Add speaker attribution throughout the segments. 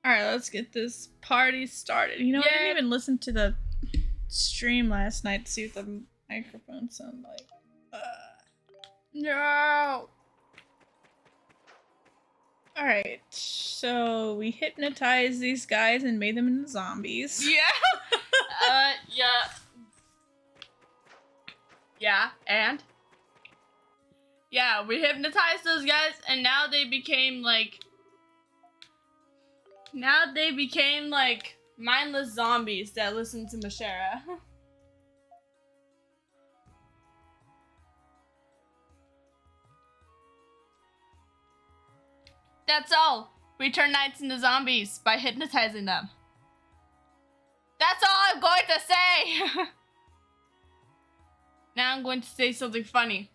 Speaker 1: Alright, let's get this party started. You know, I didn't even listen to the stream last night to see what the microphone sounded like. No! Alright, so we hypnotized these guys and made them into zombies.
Speaker 2: Yeah! Yeah, and? Yeah, we hypnotized those guys and now they became like mindless zombies that listen to Mashera. That's all. We turn knights into zombies by hypnotizing them. That's all I'm going to say. Now I'm going to say something funny.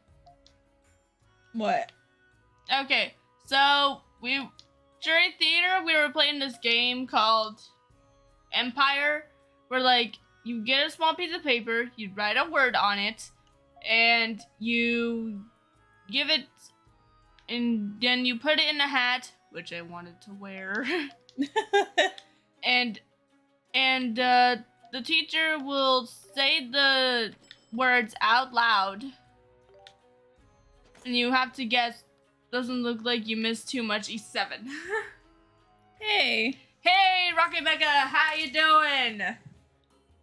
Speaker 1: What?
Speaker 2: Okay, so during theater we were playing this game called Empire, where like you get a small piece of paper, you write a word on it, and you give it, and then you put it in a hat, which I wanted to wear, and the teacher will say the words out loud, and you have to guess. Doesn't look like you missed too much. E7.
Speaker 1: Hey.
Speaker 2: Hey, Rocket Mecha, how you doing?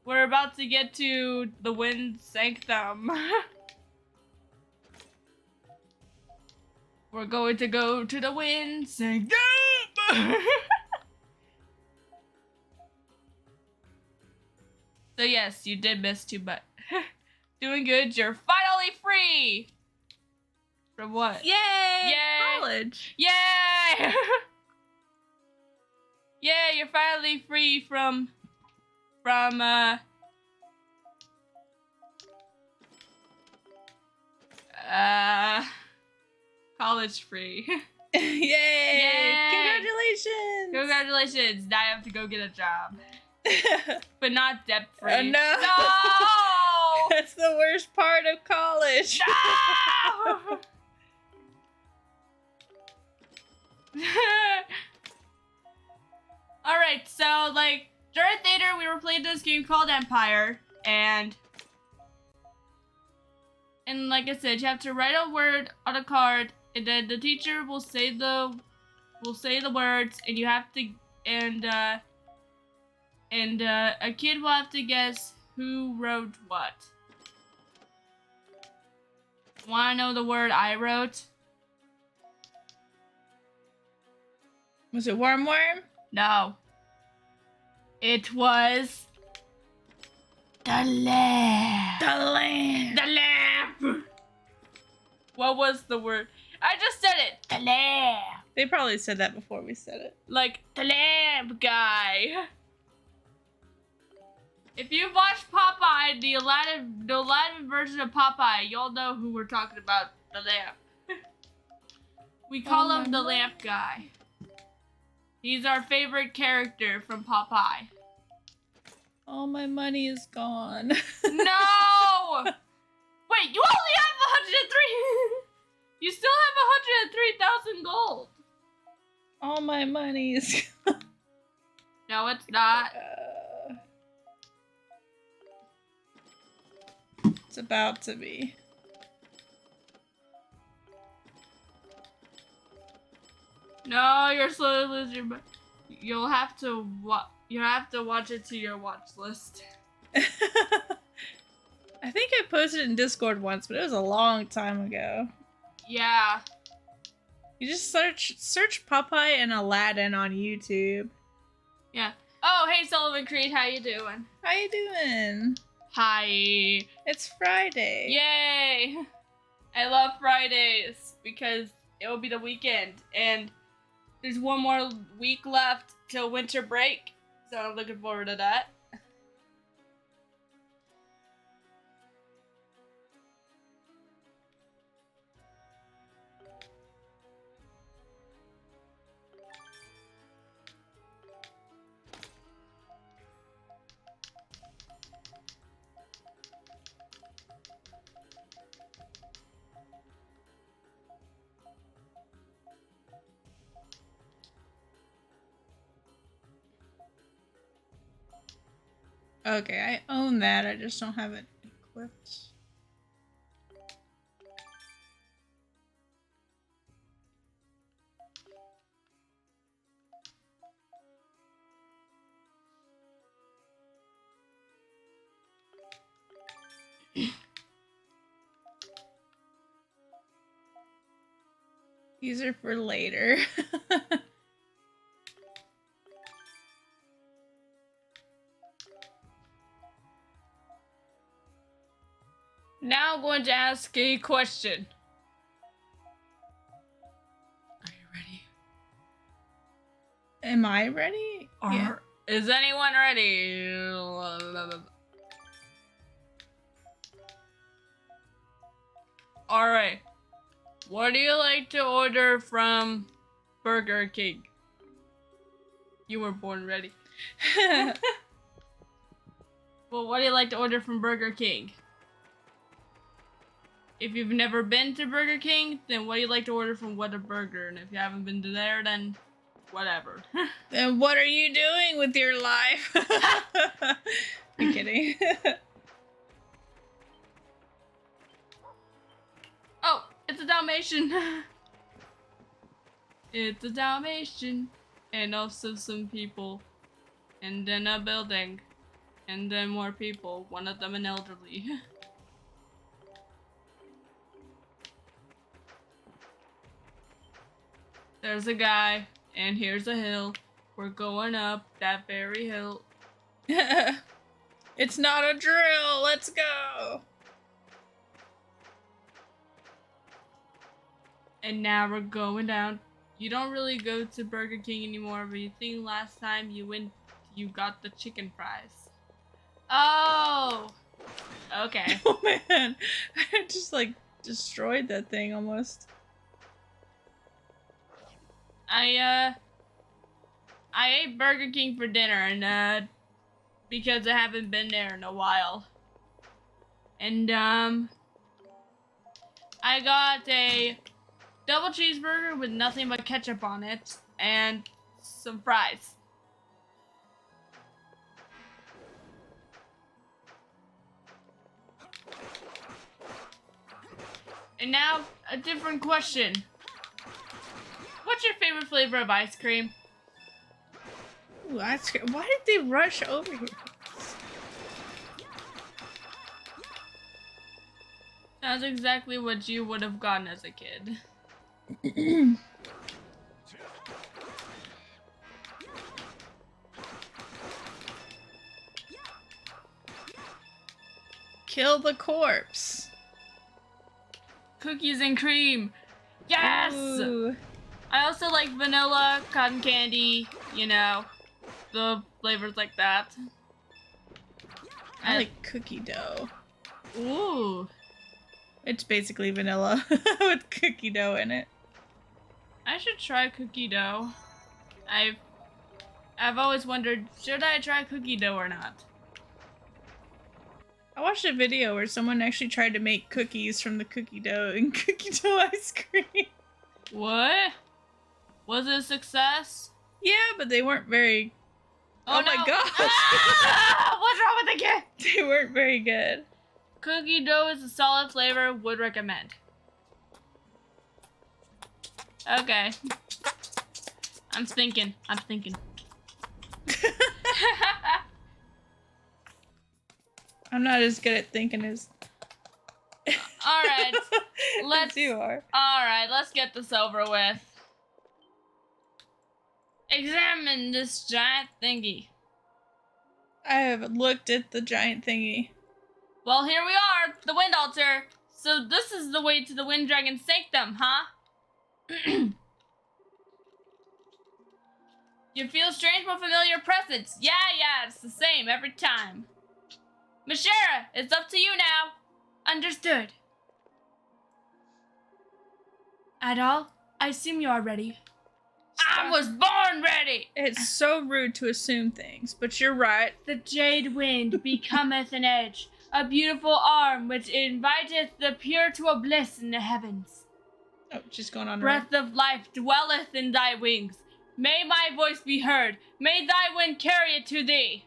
Speaker 2: We're about to get to the Wind Sanctum. We're going to go to the Wind Sanctum. So yes, you did miss two, but doing good. You're finally free. From what?
Speaker 1: Yay!
Speaker 2: Yay!
Speaker 1: College!
Speaker 2: Yay! Yeah, you're finally free from college free.
Speaker 1: Yay!
Speaker 2: Yay!
Speaker 1: Congratulations!
Speaker 2: Congratulations! Now I have to go get a job. But not debt free.
Speaker 1: Oh, no!
Speaker 2: No!
Speaker 1: That's the worst part of college.
Speaker 2: No! Alright, so like during theater we were playing this game called Empire, and like I said, you have to write a word on a card, and then the teacher will say the words, and you have to and a kid will have to guess who wrote what. Wanna know the word I wrote?
Speaker 1: Was it worm?
Speaker 2: No. It was the lamp.
Speaker 1: The lamp.
Speaker 2: The lamp. What was the word? I just said it. The lamp.
Speaker 1: They probably said that before we said it.
Speaker 2: Like the lamp guy. If you've watched Popeye, the Aladdin version of Popeye, you'll know who we're talking about. The lamp. We call him the lamp guy. He's our favorite character from Popeye.
Speaker 1: All my money is gone.
Speaker 2: No! Wait, you only have 103. You still have 103,000 gold.
Speaker 1: All my money is gone.
Speaker 2: No, it's not.
Speaker 1: It's about to be.
Speaker 2: No, you're slowly losing your money. You'll have to watch it to your watch list.
Speaker 1: I think I posted it in Discord once, but it was a long time ago.
Speaker 2: Yeah.
Speaker 1: You just search Popeye and Aladdin on YouTube.
Speaker 2: Yeah. Oh, hey Sullivan Creed, how you doing?
Speaker 1: How you doing?
Speaker 2: Hi.
Speaker 1: It's Friday.
Speaker 2: Yay! I love Fridays because it will be the weekend, and there's one more week left till winter break, so I'm looking forward to that.
Speaker 1: Okay, I own that. I just don't have it equipped. These are for later.
Speaker 2: Now I'm going to ask a question. Are you ready?
Speaker 1: Am I ready? Yeah.
Speaker 2: Is anyone ready? Alright. What do you like to order from Burger King? You were born ready. Well, what do you like to order from Burger King? If you've never been to Burger King, then what do you like to order from Whataburger? And if you haven't been to there, then whatever.
Speaker 1: Then what are you doing with your life? I'm kidding.
Speaker 2: Oh, it's a Dalmatian. It's a Dalmatian. And also some people. And then a building. And then more people. One of them an elderly. There's a guy. And here's a hill. We're going up that very hill.
Speaker 1: It's not a drill. Let's go.
Speaker 2: And now we're going down. You don't really go to Burger King anymore, but you think last time you went, you got the chicken fries. Oh! Okay.
Speaker 1: Oh man. I just like destroyed that thing almost.
Speaker 2: I ate Burger King for dinner, and, because I haven't been there in a while. And, I got a double cheeseburger with nothing but ketchup on it, and some fries. And now, a different question. What's your favorite flavor of ice cream?
Speaker 1: Ooh, ice cream. Why did they rush over here?
Speaker 2: That's exactly what you would have gotten as a kid.
Speaker 1: Kill the corpse.
Speaker 2: Cookies and cream. Yes!
Speaker 1: Ooh.
Speaker 2: I also like vanilla, cotton candy, you know, the flavors like that.
Speaker 1: I like cookie dough.
Speaker 2: Ooh.
Speaker 1: It's basically vanilla with cookie dough in it.
Speaker 2: I should try cookie dough. I've always wondered, should I try cookie dough or not?
Speaker 1: I watched a video where someone actually tried to make cookies from the cookie dough and cookie dough ice cream.
Speaker 2: What? Was it a success?
Speaker 1: Yeah, but they weren't very... Oh
Speaker 2: no.
Speaker 1: my gosh!
Speaker 2: Ah! What's wrong with the kid?
Speaker 1: They weren't very good.
Speaker 2: Cookie dough is a solid flavor, would recommend. Okay. I'm thinking.
Speaker 1: I'm not as good at thinking as...
Speaker 2: Alright.
Speaker 1: as you are.
Speaker 2: Alright, let's get this over with. Examine this giant thingy.
Speaker 1: I haven't looked at the giant thingy.
Speaker 2: Well, here we are, the Wind Altar. So this is the way to the Wind Dragon Sanctum, huh? You feel strange but familiar presence. Yeah, it's the same every time. Mashera, it's up to you now. Understood. Adol, I assume you are ready. I was born ready!
Speaker 1: It's so rude to assume things, but you're right.
Speaker 2: The jade wind becometh an edge, a beautiful arm which inviteth the pure to a bliss in the heavens.
Speaker 1: Oh, she's going on.
Speaker 2: Breath of life dwelleth in thy wings. May my voice be heard. May thy wind carry it to thee.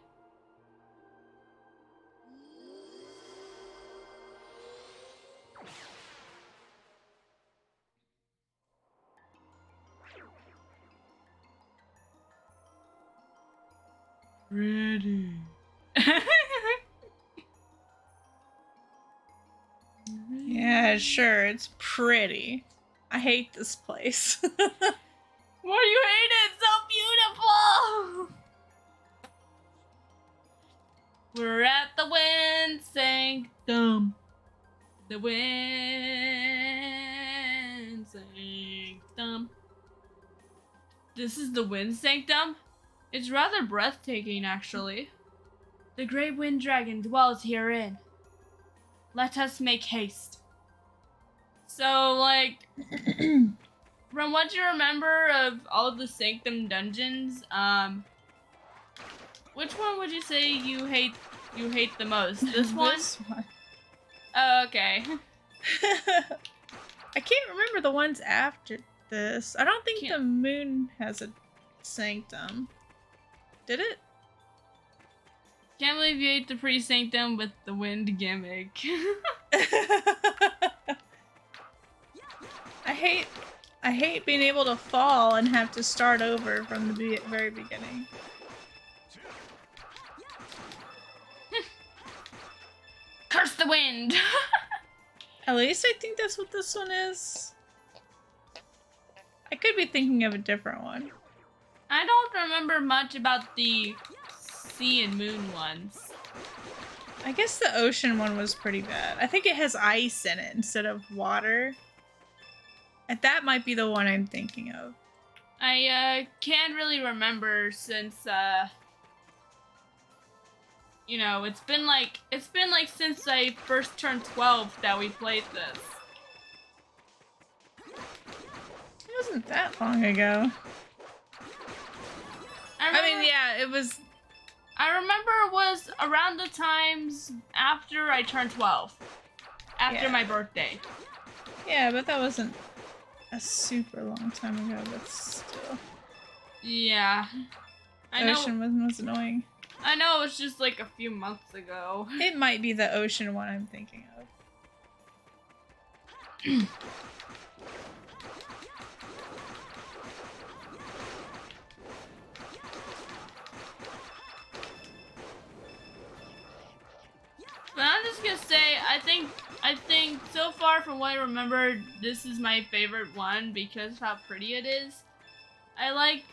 Speaker 2: Pretty.
Speaker 1: Yeah, sure, it's pretty. I hate this place.
Speaker 2: Why do you hate it? It's so beautiful! We're at the wind sanctum. The wind sanctum. This is the wind sanctum? It's rather breathtaking, actually. The great wind dragon dwells herein. Let us make haste. So, like, from what you remember of all the Sanctum dungeons, which one would you say you hate the most? This one?
Speaker 1: This one.
Speaker 2: Oh, okay.
Speaker 1: I can't remember the ones after this. I don't think
Speaker 2: Can't-
Speaker 1: the moon has a sanctum. Did it?
Speaker 2: Can't believe you hate the pre-sanctum with the wind gimmick.
Speaker 1: I hate being able to fall and have to start over from the very beginning.
Speaker 2: Curse the wind!
Speaker 1: At least I think that's what this one is. I could be thinking of a different one.
Speaker 2: I don't remember much about the sea and moon ones.
Speaker 1: I guess the ocean one was pretty bad. I think it has ice in it instead of water. And that might be the one I'm thinking of.
Speaker 2: I can't really remember since you know, it's been like since I first turned 12 that we played this.
Speaker 1: It wasn't that long ago. I mean, yeah, it was.
Speaker 2: I remember it was around the times after I turned 12. After
Speaker 1: Yeah.
Speaker 2: my birthday.
Speaker 1: Yeah, but that wasn't a super long time ago, but still.
Speaker 2: Yeah. I know.
Speaker 1: Ocean one was annoying.
Speaker 2: I know it was just like a few months ago.
Speaker 1: It might be the ocean one I'm thinking of.
Speaker 2: But I'm just gonna say, I think so far from what I remember, this is my favorite one because of how pretty it is. I like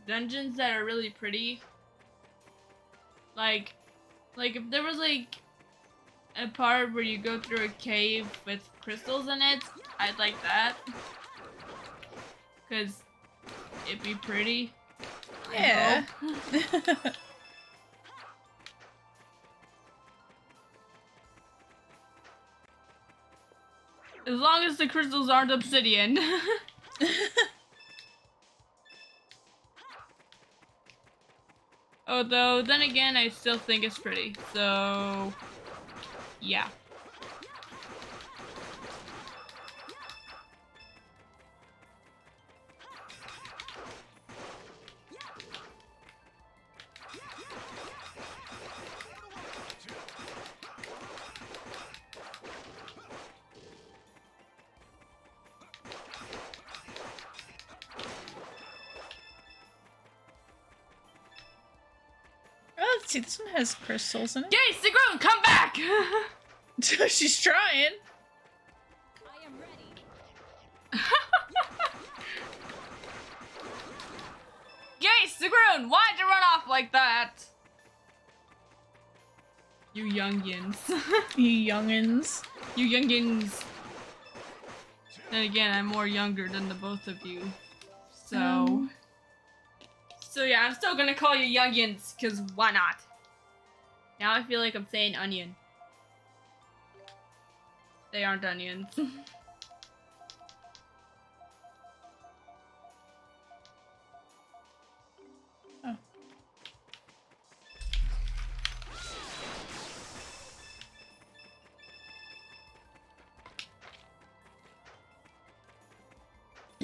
Speaker 2: dungeons that are really pretty. Like if there was like a part where you go through a cave with crystals in it, I'd like that. Cause it'd be pretty. I
Speaker 1: Yeah.
Speaker 2: hope. As long as the crystals aren't obsidian. Although, then again, I still think it's pretty. So, yeah.
Speaker 1: Oh, let's see, this one has crystals in it.
Speaker 2: Yay, Sigrun, come back!
Speaker 1: She's trying.
Speaker 3: I am ready.
Speaker 2: Yay, Sigrun, why'd you run off like that? You youngins.
Speaker 1: You youngins.
Speaker 2: You youngins. Then again, I'm more younger than the both of you. So... So yeah, I'm still gonna call you youngins, cause why not? Now I feel like I'm saying onion. They aren't onions.
Speaker 1: Oh.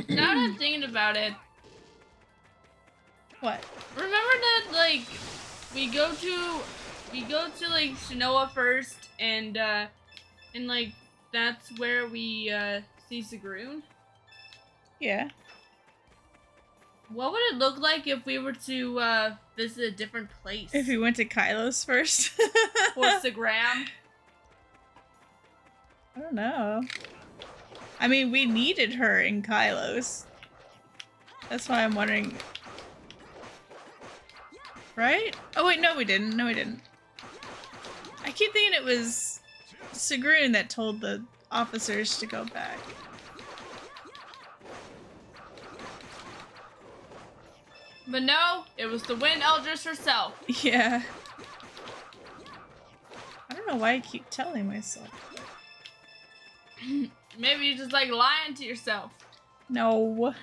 Speaker 2: Now that I'm thinking about it,
Speaker 1: What?
Speaker 2: remember that like we go to like Shinoa first and like that's where we see Sigrun?
Speaker 1: Yeah.
Speaker 2: What would it look like if we were to visit a different place?
Speaker 1: If we went to Kylos first.
Speaker 2: Or Sagram?
Speaker 1: I don't know. I mean, we needed her in Kylos. That's why I'm wondering. Right? Oh wait, no we didn't. No we didn't. I keep thinking it was Sigrun that told the officers to go back.
Speaker 2: But no, it was the Wind Eldris herself.
Speaker 1: Yeah. I don't know why I keep telling myself that.
Speaker 2: Maybe you just like lying to yourself.
Speaker 1: No.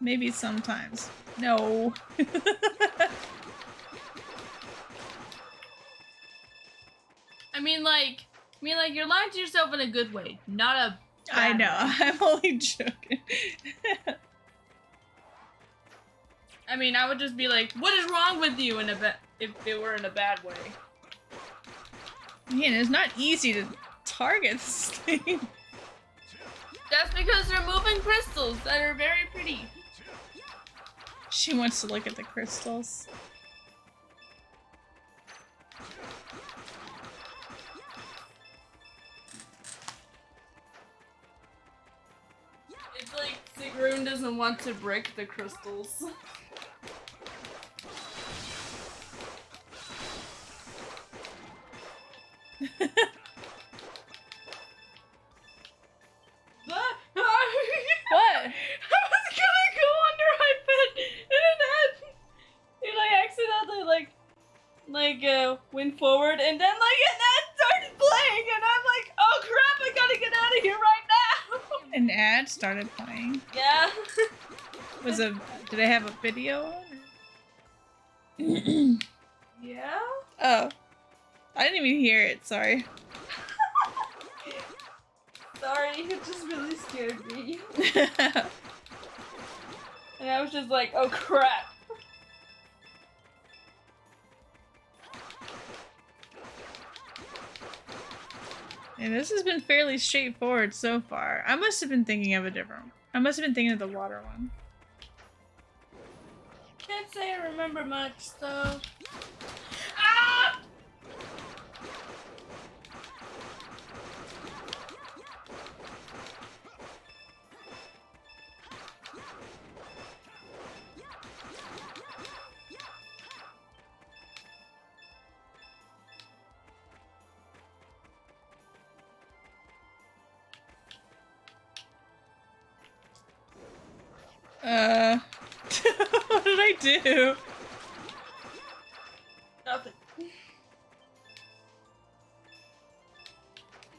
Speaker 1: Maybe sometimes. No.
Speaker 2: I mean, like you're lying to yourself in a good way, not a.
Speaker 1: I
Speaker 2: bad
Speaker 1: know.
Speaker 2: way.
Speaker 1: I'm only joking.
Speaker 2: I mean, I would just be like, "What is wrong with you?" If it were in a bad way.
Speaker 1: Man, it's not easy to target this thing.
Speaker 2: That's because they're moving crystals that are very pretty.
Speaker 1: She wants to look at the crystals.
Speaker 2: It's like Sigrun doesn't want to break the crystals.
Speaker 1: What?
Speaker 2: I was gonna go under my bed and then it like accidentally went forward and then started playing and I'm like, oh crap, I gotta get out of here right now.
Speaker 1: An ad started playing.
Speaker 2: Yeah.
Speaker 1: Did I have a video on?
Speaker 2: Yeah?
Speaker 1: Oh. I didn't even hear it, sorry.
Speaker 2: Sorry, it just really scared me. And I was just like, oh crap.
Speaker 1: And this has been fairly straightforward so far. I must have been thinking of I must have been thinking of the water one.
Speaker 2: Can't say I remember much, so. Ah!
Speaker 1: What did I do?
Speaker 2: Nothing.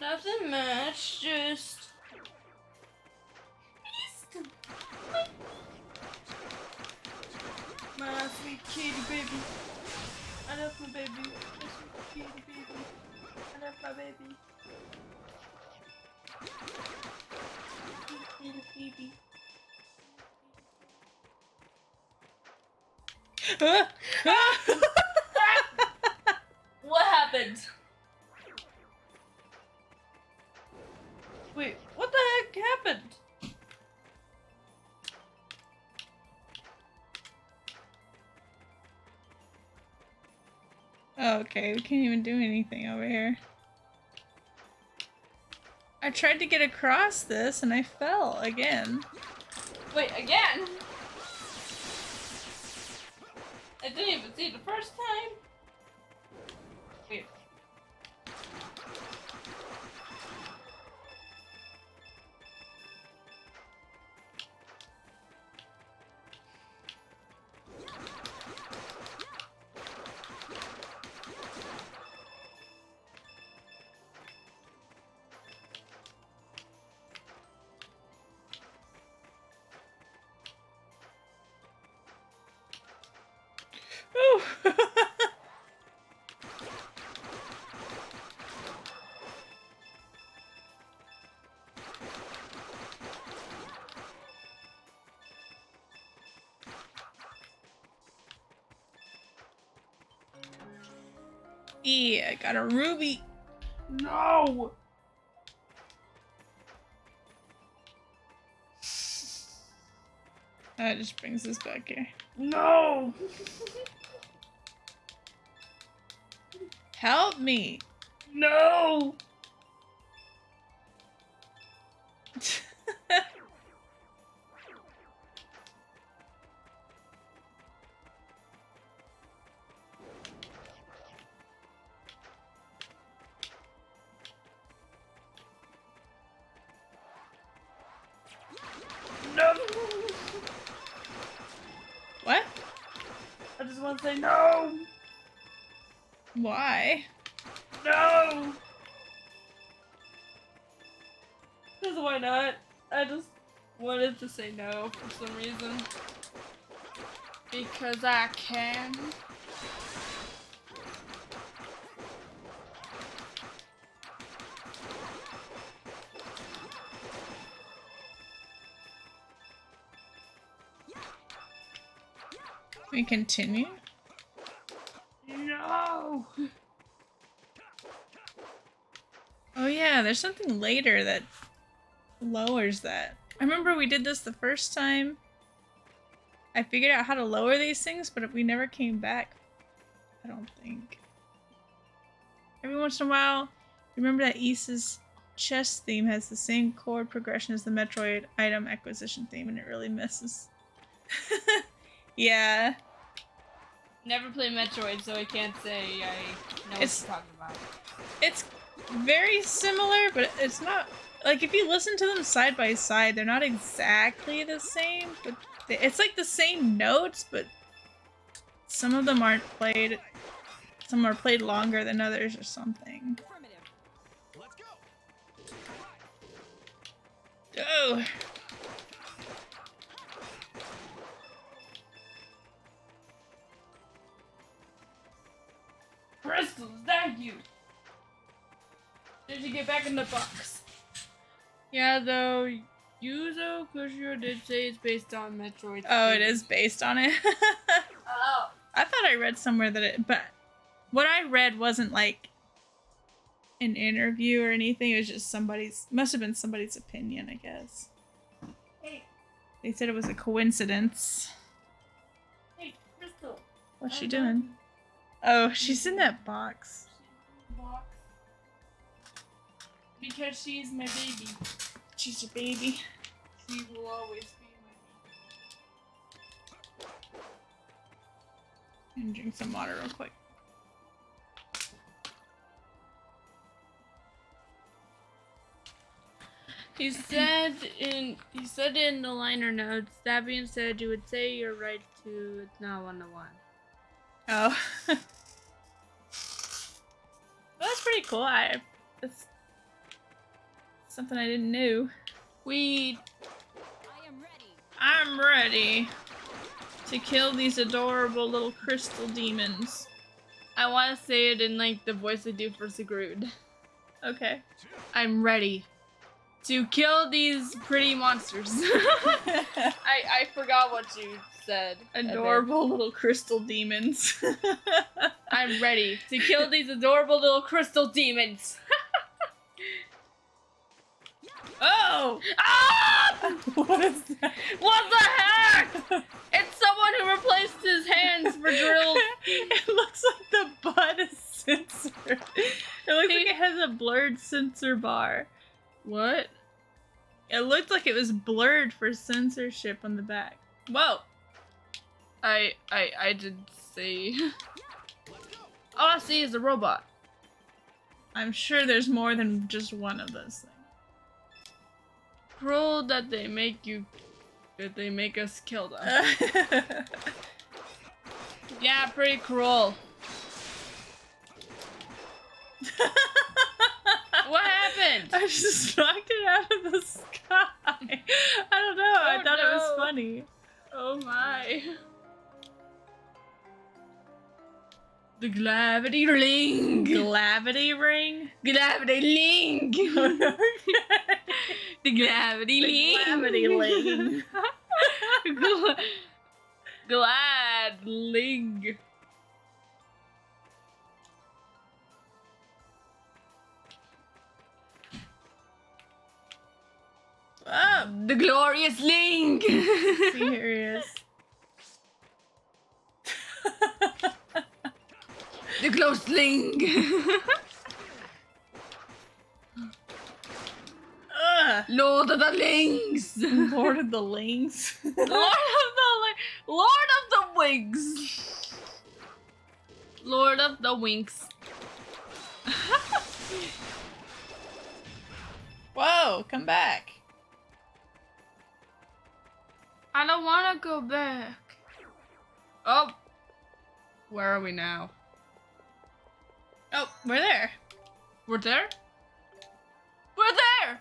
Speaker 2: Nothing much, just. My sweet kitty baby. I love my baby. My sweet kitty baby. I love my baby. Sweet little baby. What happened? Wait, what the heck happened?
Speaker 1: Oh, okay, we can't even do anything over here. I tried to get across this and I fell again.
Speaker 2: Wait, again? I didn't even see it the first time. Wait.
Speaker 1: Ooh. I got a ruby.
Speaker 2: No!
Speaker 1: That just brings us back here.
Speaker 2: No!
Speaker 1: Help me!
Speaker 2: No! No!
Speaker 1: What?
Speaker 2: I just want to say no!
Speaker 1: Why?
Speaker 2: No! Because why not? I just wanted to say no for some reason. Because I can.
Speaker 1: We continue?
Speaker 2: No!
Speaker 1: Oh yeah, there's something later that lowers that. I remember we did this the first time. I figured out how to lower these things, but we never came back. I don't think. Every once in a while, remember that Issa's chess theme has the same chord progression as the Metroid item acquisition theme, and it really misses. Yeah.
Speaker 2: Never played Metroid, so I can't say I know what
Speaker 1: It's-
Speaker 2: you're talking about.
Speaker 1: It's very similar, but it's not like if you listen to them side by side, they're not exactly the same, but it's like the same notes, but some of them aren't played. Some are played longer than others or something.
Speaker 3: Affirmative.
Speaker 4: Let's go.
Speaker 1: Oh.
Speaker 2: Crystal, is that you? Did you get back in the box? Yeah, though, Yuzo Koshiro did say it's based on Metroid.
Speaker 1: Oh, it is based on it.
Speaker 2: Oh.
Speaker 1: I thought I read somewhere that it, but what I read wasn't like an interview or anything. It was just somebody's, must have been somebody's opinion, I guess.
Speaker 2: Hey,
Speaker 1: They said it was a coincidence.
Speaker 2: hey, Crystal.
Speaker 1: What's she doing? Oh, she's in that box.
Speaker 2: Box. Because she's my baby.
Speaker 1: She's a baby.
Speaker 2: She will always be my
Speaker 1: And drink some water real quick.
Speaker 2: He said in the liner notes, that being said, you would say you're right to it's not 1-1.
Speaker 1: Oh. Well, that's pretty cool. That's something I didn't know.
Speaker 2: We
Speaker 3: I am ready.
Speaker 1: I'm ready to kill these adorable little crystal demons.
Speaker 2: I want to say it in like the voice I do for Sigrud.
Speaker 1: Okay.
Speaker 2: I'm ready to kill these pretty monsters. I forgot what you said.
Speaker 1: Adorable little crystal demons.
Speaker 2: I'm ready to kill these adorable little crystal demons.
Speaker 1: Oh!
Speaker 2: Ah!
Speaker 1: What is that?
Speaker 2: What the heck? It's someone who replaced his hands for drills.
Speaker 1: It looks like the butt is censored. It looks like it has a blurred censor bar.
Speaker 2: What?
Speaker 1: It looked like it was blurred for censorship on the back. Whoa!
Speaker 2: I didn't see. All I see is a robot.
Speaker 1: I'm sure there's more than just one of those things.
Speaker 2: Cruel that they make us kill them. Yeah, pretty cruel. What happened?
Speaker 1: I just knocked it out of the sky. I don't know. I
Speaker 2: Oh,
Speaker 1: thought it was
Speaker 2: no.
Speaker 1: funny.
Speaker 2: Oh my. The gravity ring.
Speaker 1: Gravity ring?
Speaker 2: Gravity link. The gravity
Speaker 1: The
Speaker 2: link.
Speaker 1: gravity ling.
Speaker 2: Glad ling.
Speaker 1: Oh!
Speaker 2: The glorious Link!
Speaker 1: See, here he is.
Speaker 2: The close Link!
Speaker 1: Ugh.
Speaker 2: Lord of the Links!
Speaker 1: Lord of the Lings.
Speaker 2: Lord of the Wigs! Lord of the Winks.
Speaker 1: Whoa, come back.
Speaker 2: I don't want to go back. Oh. Where are we now?
Speaker 1: Oh, we're there.
Speaker 2: We're there? We're there!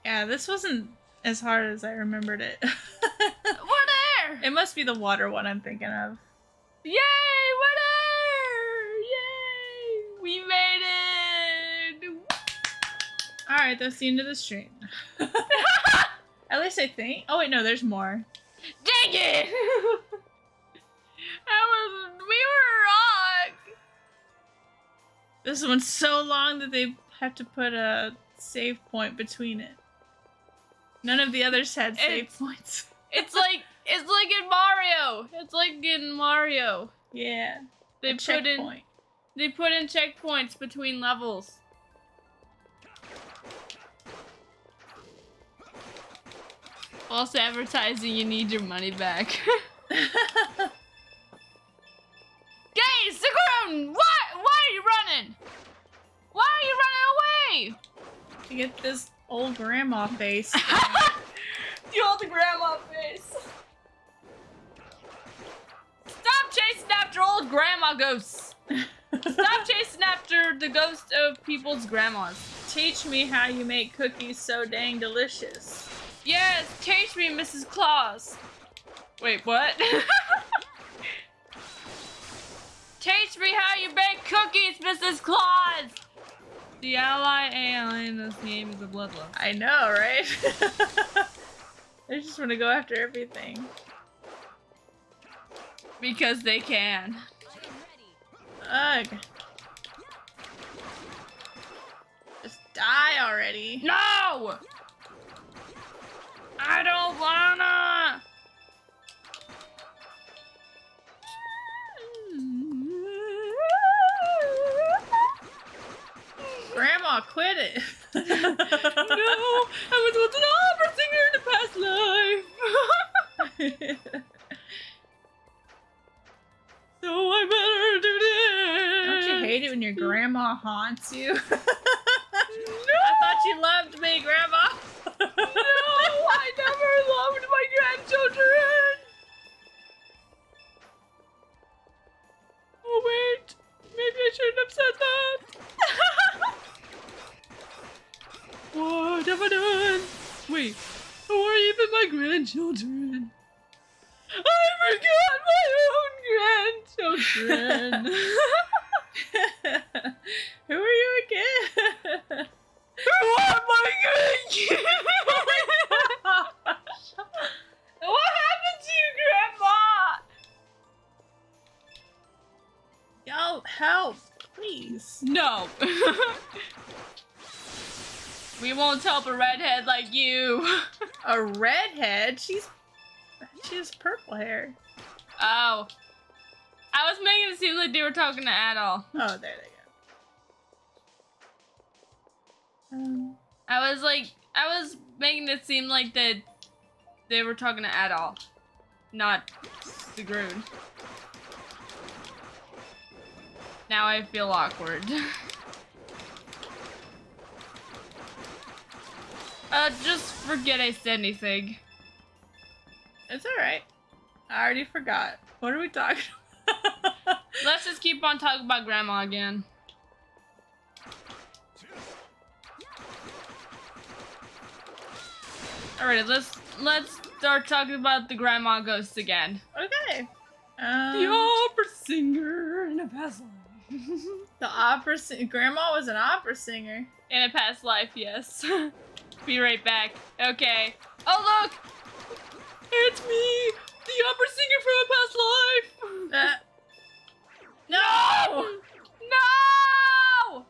Speaker 1: Yeah, this wasn't as hard as I remembered it.
Speaker 2: We're there!
Speaker 1: It must be the water one I'm thinking of.
Speaker 2: Yay! We're there! Yay! We made it!
Speaker 1: Alright, that's the end of the stream. At least I think. Oh wait, no, there's more.
Speaker 2: Dang it! We were wrong!
Speaker 1: This one's so long that they have to put a save point between it. None of the others had save
Speaker 2: It's-
Speaker 1: points.
Speaker 2: It's like in Mario. It's like in Mario.
Speaker 1: Yeah.
Speaker 2: They
Speaker 1: a
Speaker 2: put
Speaker 1: checkpoint.
Speaker 2: in checkpoints between levels. False advertising, you need your money back. Hey, Sakura! Why are you running? Why are you running away?
Speaker 1: To get this old grandma face.
Speaker 2: The old grandma face. Stop chasing after old grandma ghosts. Stop chasing after the ghost of people's grandmas.
Speaker 1: Teach me how you make cookies so dang delicious.
Speaker 2: Yes, teach me, Mrs. Claus. Wait, what? Teach me how you bake cookies, Mrs. Claus. The ally AI in this game is a bloodlust.
Speaker 1: I know, right? They just want to go after everything.
Speaker 2: Because they can.
Speaker 3: I am ready.
Speaker 1: Ugh. Just die already.
Speaker 2: No! I don't wanna!
Speaker 1: Grandma, quit it.
Speaker 2: No! I was once an opera singer in a past life! So I better do this!
Speaker 1: Don't you hate it when your grandma haunts you?
Speaker 2: No!
Speaker 1: I thought you loved me, Grandma.
Speaker 2: No! I never loved my grandchildren! Oh wait! Maybe I shouldn't have said that! What have I done? Wait, who are even my grandchildren? I forgot my own grandchildren!
Speaker 1: Who are you again?
Speaker 2: Who are my grandkids? What happened to you, Grandma?
Speaker 1: Y'all help, please.
Speaker 2: No. We won't help a redhead like you.
Speaker 1: A redhead? She has purple hair.
Speaker 2: Oh. I was making it seem like they were talking to Adol.
Speaker 1: Oh, there they go.
Speaker 2: I was making it seem like that they were talking to Adol, not Sigrun. Now I feel awkward. Just forget I said anything.
Speaker 1: It's alright. I already forgot. What are we talking about?
Speaker 2: Let's just keep on talking about Grandma again. Alright, let's start talking about the Grandma Ghost again.
Speaker 1: Okay.
Speaker 2: The opera singer in a past life.
Speaker 1: The opera Grandma was an opera singer.
Speaker 2: In a past life, yes. Be right back. Okay. Oh look! It's me! The opera singer from a past life!
Speaker 1: No!
Speaker 2: No!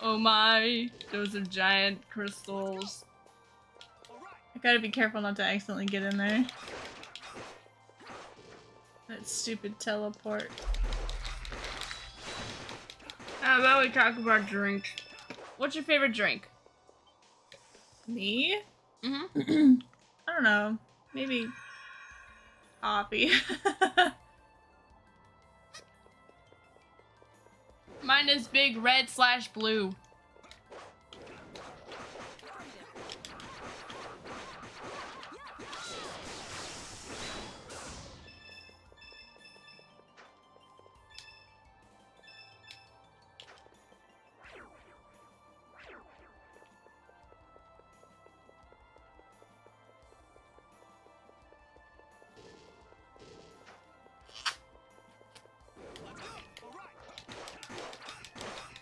Speaker 2: Oh my, those are giant crystals.
Speaker 1: Gotta be careful not to accidentally get in there. That stupid teleport.
Speaker 2: How about we talk about drinks? What's your favorite drink?
Speaker 1: Me?
Speaker 2: Mm-hmm.
Speaker 1: I don't know. Maybe coffee.
Speaker 2: Mine is big red/blue.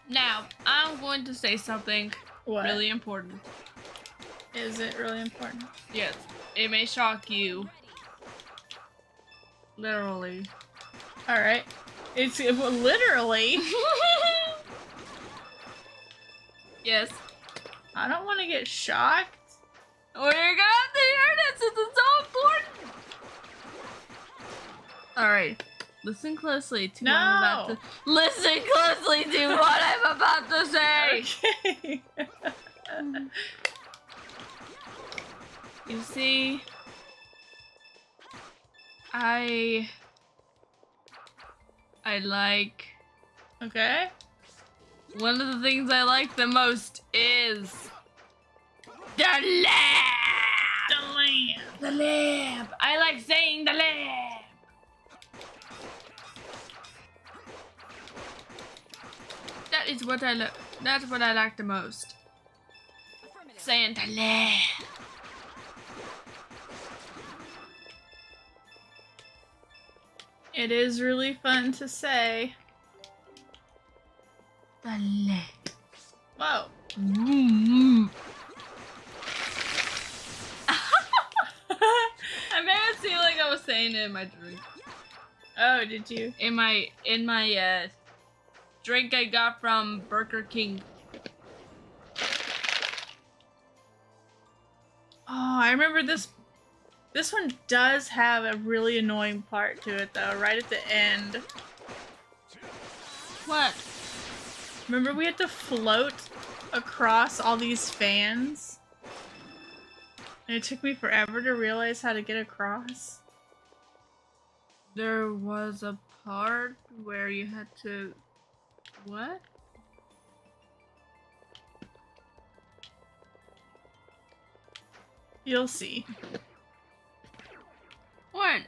Speaker 2: Now, I'm going to say something
Speaker 1: What?
Speaker 2: really important.
Speaker 1: Is it really important?
Speaker 2: Yes, it may shock you. Literally.
Speaker 1: Alright. It's literally.
Speaker 2: Yes.
Speaker 1: I don't want to get shocked.
Speaker 2: We're gonna have to hear this since it's so important. Alright. Listen closely to what I'm about
Speaker 1: No.
Speaker 2: to listen closely to what I'm about to say.
Speaker 1: Okay.
Speaker 2: You see, I like
Speaker 1: Okay.
Speaker 2: one of the things I like the most is the lab.
Speaker 1: The lamp.
Speaker 2: The lab. I like saying the lab. That is what I like. That's what I like the most. Saying the lab.
Speaker 1: It is really fun to say.
Speaker 2: The lab.
Speaker 1: Whoa.
Speaker 2: I made it seem like I was saying it in my drink.
Speaker 1: Oh, did you?
Speaker 2: In my drink I got from Burger King.
Speaker 1: Oh, I remember this. This one does have a really annoying part to it, though, right at the end.
Speaker 2: What?
Speaker 1: Remember we had to float across all these fans? And it took me forever to realize how to get across.
Speaker 2: There was a part where you had to... What?
Speaker 1: You'll see.
Speaker 2: What?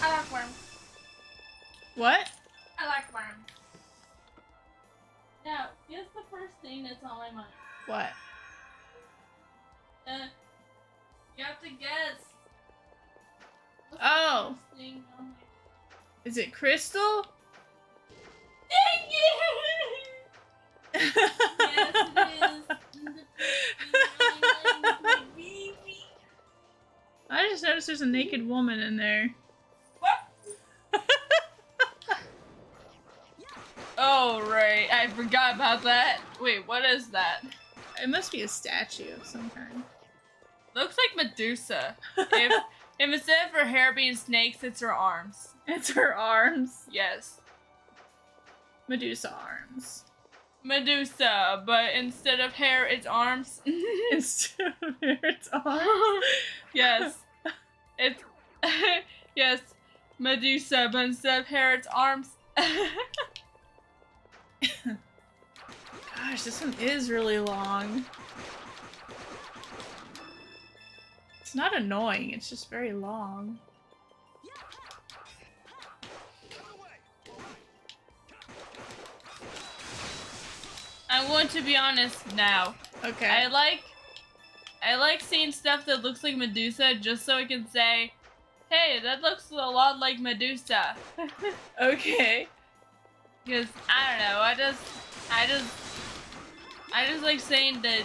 Speaker 2: I like worms.
Speaker 1: What?
Speaker 2: I like worms. Now, guess the first thing that's on my mind.
Speaker 1: What?
Speaker 2: You have to guess. What's the
Speaker 1: Oh.
Speaker 2: first thing on my...
Speaker 1: Is it Crystal?
Speaker 2: Dang it! Yes, it is.
Speaker 1: I just noticed there's a naked woman in there.
Speaker 2: What? Oh, right. I forgot about that. Wait, what is that?
Speaker 1: It must be a statue of some kind.
Speaker 2: Looks like Medusa. if instead of her hair being snakes, it's her arms.
Speaker 1: It's her arms.
Speaker 2: Yes.
Speaker 1: Medusa arms.
Speaker 2: Medusa, but instead of hair, it's arms.
Speaker 1: Instead of hair, it's arms.
Speaker 2: Yes. It's... yes. Medusa, but instead of hair, it's arms.
Speaker 1: Gosh, this one is really long. It's not annoying, it's just very long.
Speaker 2: I want to be honest now.
Speaker 1: Okay.
Speaker 2: I like seeing stuff that looks like Medusa just so I can say, hey, that looks a lot like Medusa.
Speaker 1: Okay.
Speaker 2: Because I don't know, I just like saying that.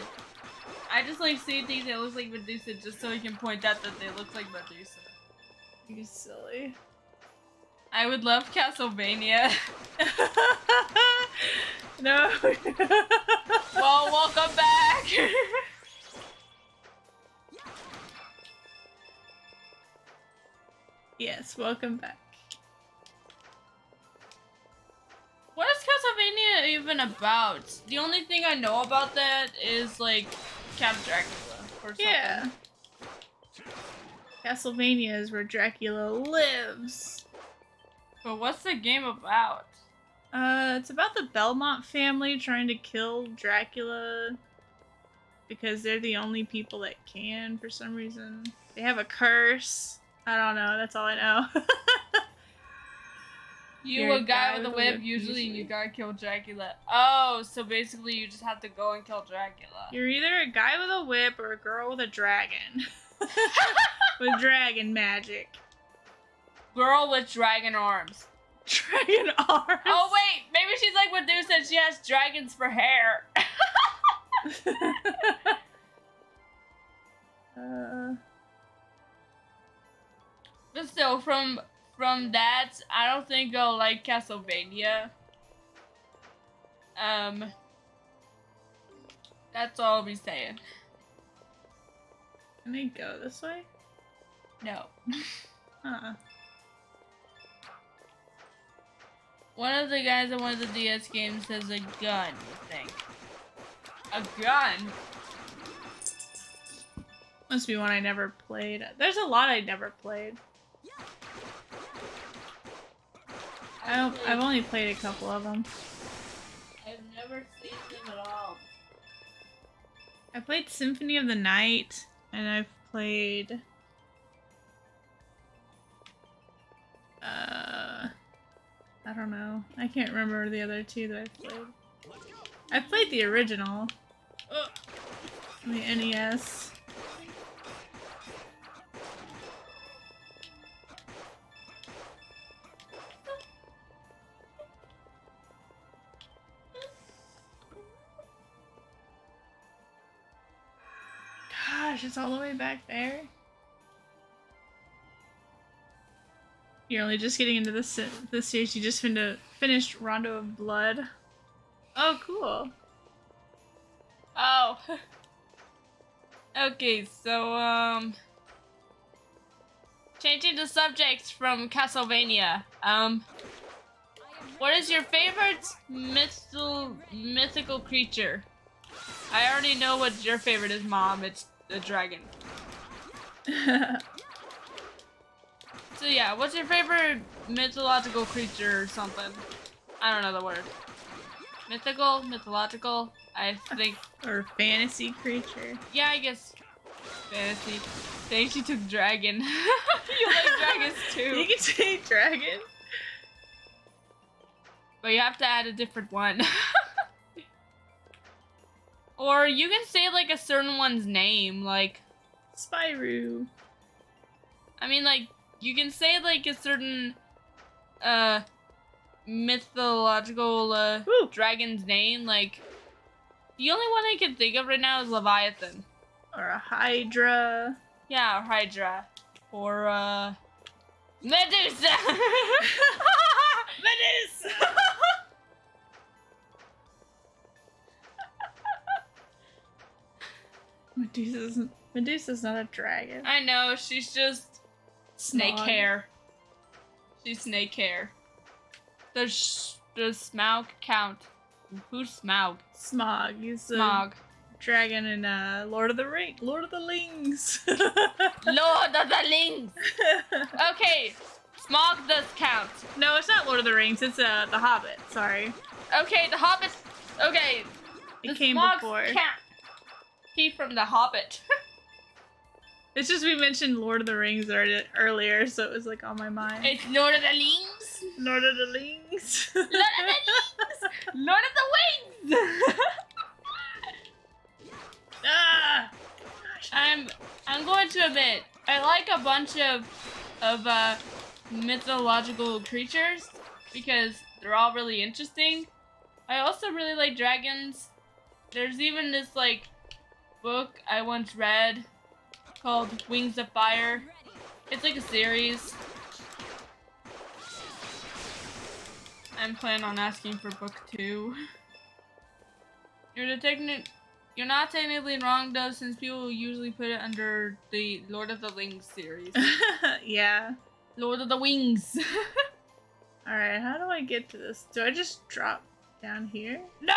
Speaker 2: I just like seeing things that look like Medusa just so I can point out that they look like Medusa.
Speaker 1: You silly.
Speaker 2: I would love Castlevania.
Speaker 1: No.
Speaker 2: Well, welcome back.
Speaker 1: Yes, welcome back.
Speaker 2: What is Castlevania even about? The only thing I know about that is like Count Dracula or something.
Speaker 1: Yeah. Castlevania is where Dracula lives.
Speaker 2: But what's the game about?
Speaker 1: It's about the Belmont family trying to kill Dracula because they're the only people that can for some reason. They have a curse. I don't know. That's all I know.
Speaker 2: You a guy with a whip, usually you gotta kill Dracula. Oh, so basically you just have to go and kill Dracula.
Speaker 1: You're either a guy with a whip or a girl with a dragon. With dragon magic.
Speaker 2: Girl with dragon arms.
Speaker 1: Dragon arms.
Speaker 2: Oh wait, maybe she's like Medusa and she has dragons for hair. But still, from that, I don't think I'll like Castlevania. That's all I'll be saying.
Speaker 1: Can I go this way?
Speaker 2: No. One of the guys in one of the DS games has a gun, I think. A gun?
Speaker 1: Must be one I never played. There's a lot I never played. I've only played a couple of them.
Speaker 2: I've never seen them at all.
Speaker 1: I played Symphony of the Night, and I've played... I don't know. I can't remember the other two that I've played. I've played the original. The NES. Gosh, it's all the way back there. You're only just getting into this stage. You just finished Rondo of Blood. Oh, cool.
Speaker 2: Oh. Okay, so, changing the subject from Castlevania. What is your favorite mythical creature? I already know what your favorite is, Mom. It's the dragon. So yeah, what's your favorite mythological creature or something? I don't know the word. Mythical? Mythological? I think.
Speaker 1: Or fantasy creature.
Speaker 2: Yeah, I guess. Fantasy. Thanks, you took dragon. You like dragons too.
Speaker 1: You can say dragon.
Speaker 2: But you have to add a different one. Or you can say like a certain one's name, like
Speaker 1: Spyro.
Speaker 2: I mean like you can say like a certain mythological dragon's name, like the only one I can think of right now is Leviathan.
Speaker 1: Or a Hydra.
Speaker 2: Yeah, or Hydra. Or Medusa.
Speaker 1: Medusa! Medusa's not a dragon.
Speaker 2: I know, she's just snake
Speaker 1: Smaug.
Speaker 2: hair. She's snake hair. Does Smaug count? Who's Smaug?
Speaker 1: Smog. He's the
Speaker 2: Smaug.
Speaker 1: dragon in Lord of the Rings.
Speaker 2: Lord of the Rings. Okay, Smaug does count.
Speaker 1: No, it's not Lord of the Rings. It's The Hobbit. Sorry.
Speaker 2: Okay, the Hobbit. Okay,
Speaker 1: It
Speaker 2: the
Speaker 1: came
Speaker 2: Smaug's
Speaker 1: before.
Speaker 2: count. He from the Hobbit.
Speaker 1: It's just we mentioned Lord of the Rings earlier, so it was like on my mind.
Speaker 2: It's Lord of the Rings.
Speaker 1: Lord of the Rings.
Speaker 2: Lord of the Rings. Lord of the Wings.
Speaker 1: Ah!
Speaker 2: I'm going to admit I like a bunch of mythological creatures because they're all really interesting. I also really like dragons. There's even this like book I once read called Wings of Fire, It's like a series. I'm planning on asking for book 2. You're not technically wrong though, since people usually put it under the Lord of the Rings series.
Speaker 1: Yeah.
Speaker 2: Lord of the Wings.
Speaker 1: Alright, how do I get to this? Do I just drop down here?
Speaker 2: No!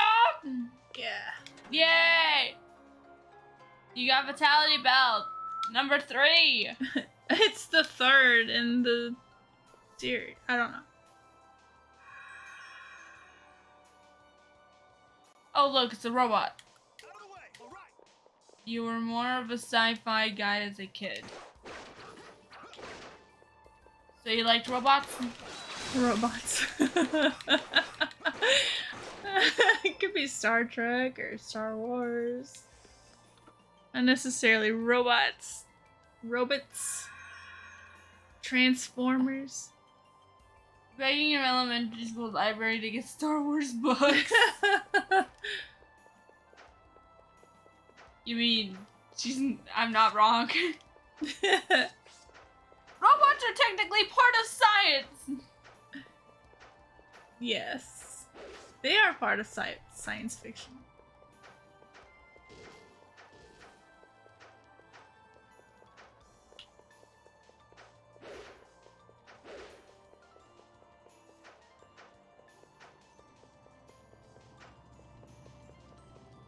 Speaker 1: Yeah.
Speaker 2: Yay! You got Vitality Belt. Number 3.
Speaker 1: It's the 3rd in the series. I don't know.
Speaker 2: Oh look, it's a robot.
Speaker 4: Out of the way. All right.
Speaker 2: You were more of a sci-fi guy as a kid. So you liked robots?
Speaker 1: Robots. It could be Star Trek or Star Wars. Not necessarily robots. Robots. Transformers.
Speaker 2: Begging your elementary school library to get Star Wars books. You mean, I'm not wrong. Robots are technically part of science!
Speaker 1: Yes. They are part of science fiction.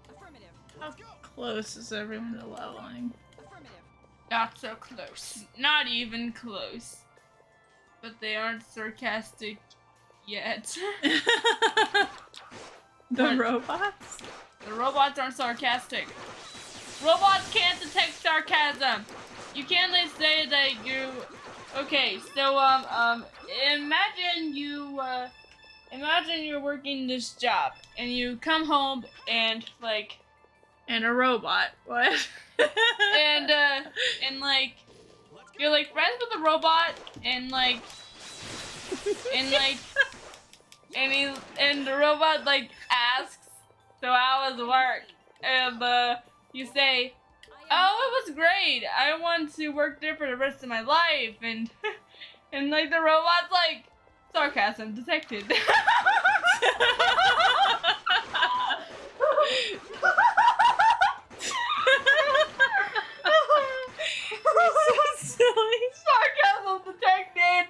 Speaker 3: Affirmative.
Speaker 1: How close is everyone to leveling?
Speaker 3: Affirmative.
Speaker 2: Not so close. Not even close. But they aren't sarcastic yet.
Speaker 1: The
Speaker 2: What?
Speaker 1: robots?
Speaker 2: The robots aren't sarcastic. Robots can't detect sarcasm. You can't like, say that you. Okay, so imagine you're working this job and you come home and like
Speaker 1: And a robot. What?
Speaker 2: and like you're like friends with the robot and like and the robot like asks, so how was work? And you say, oh, it was great. I want to work there for the rest of my life. And and like the robot's like, sarcasm detected.
Speaker 1: So silly.
Speaker 2: Sarcasm detected.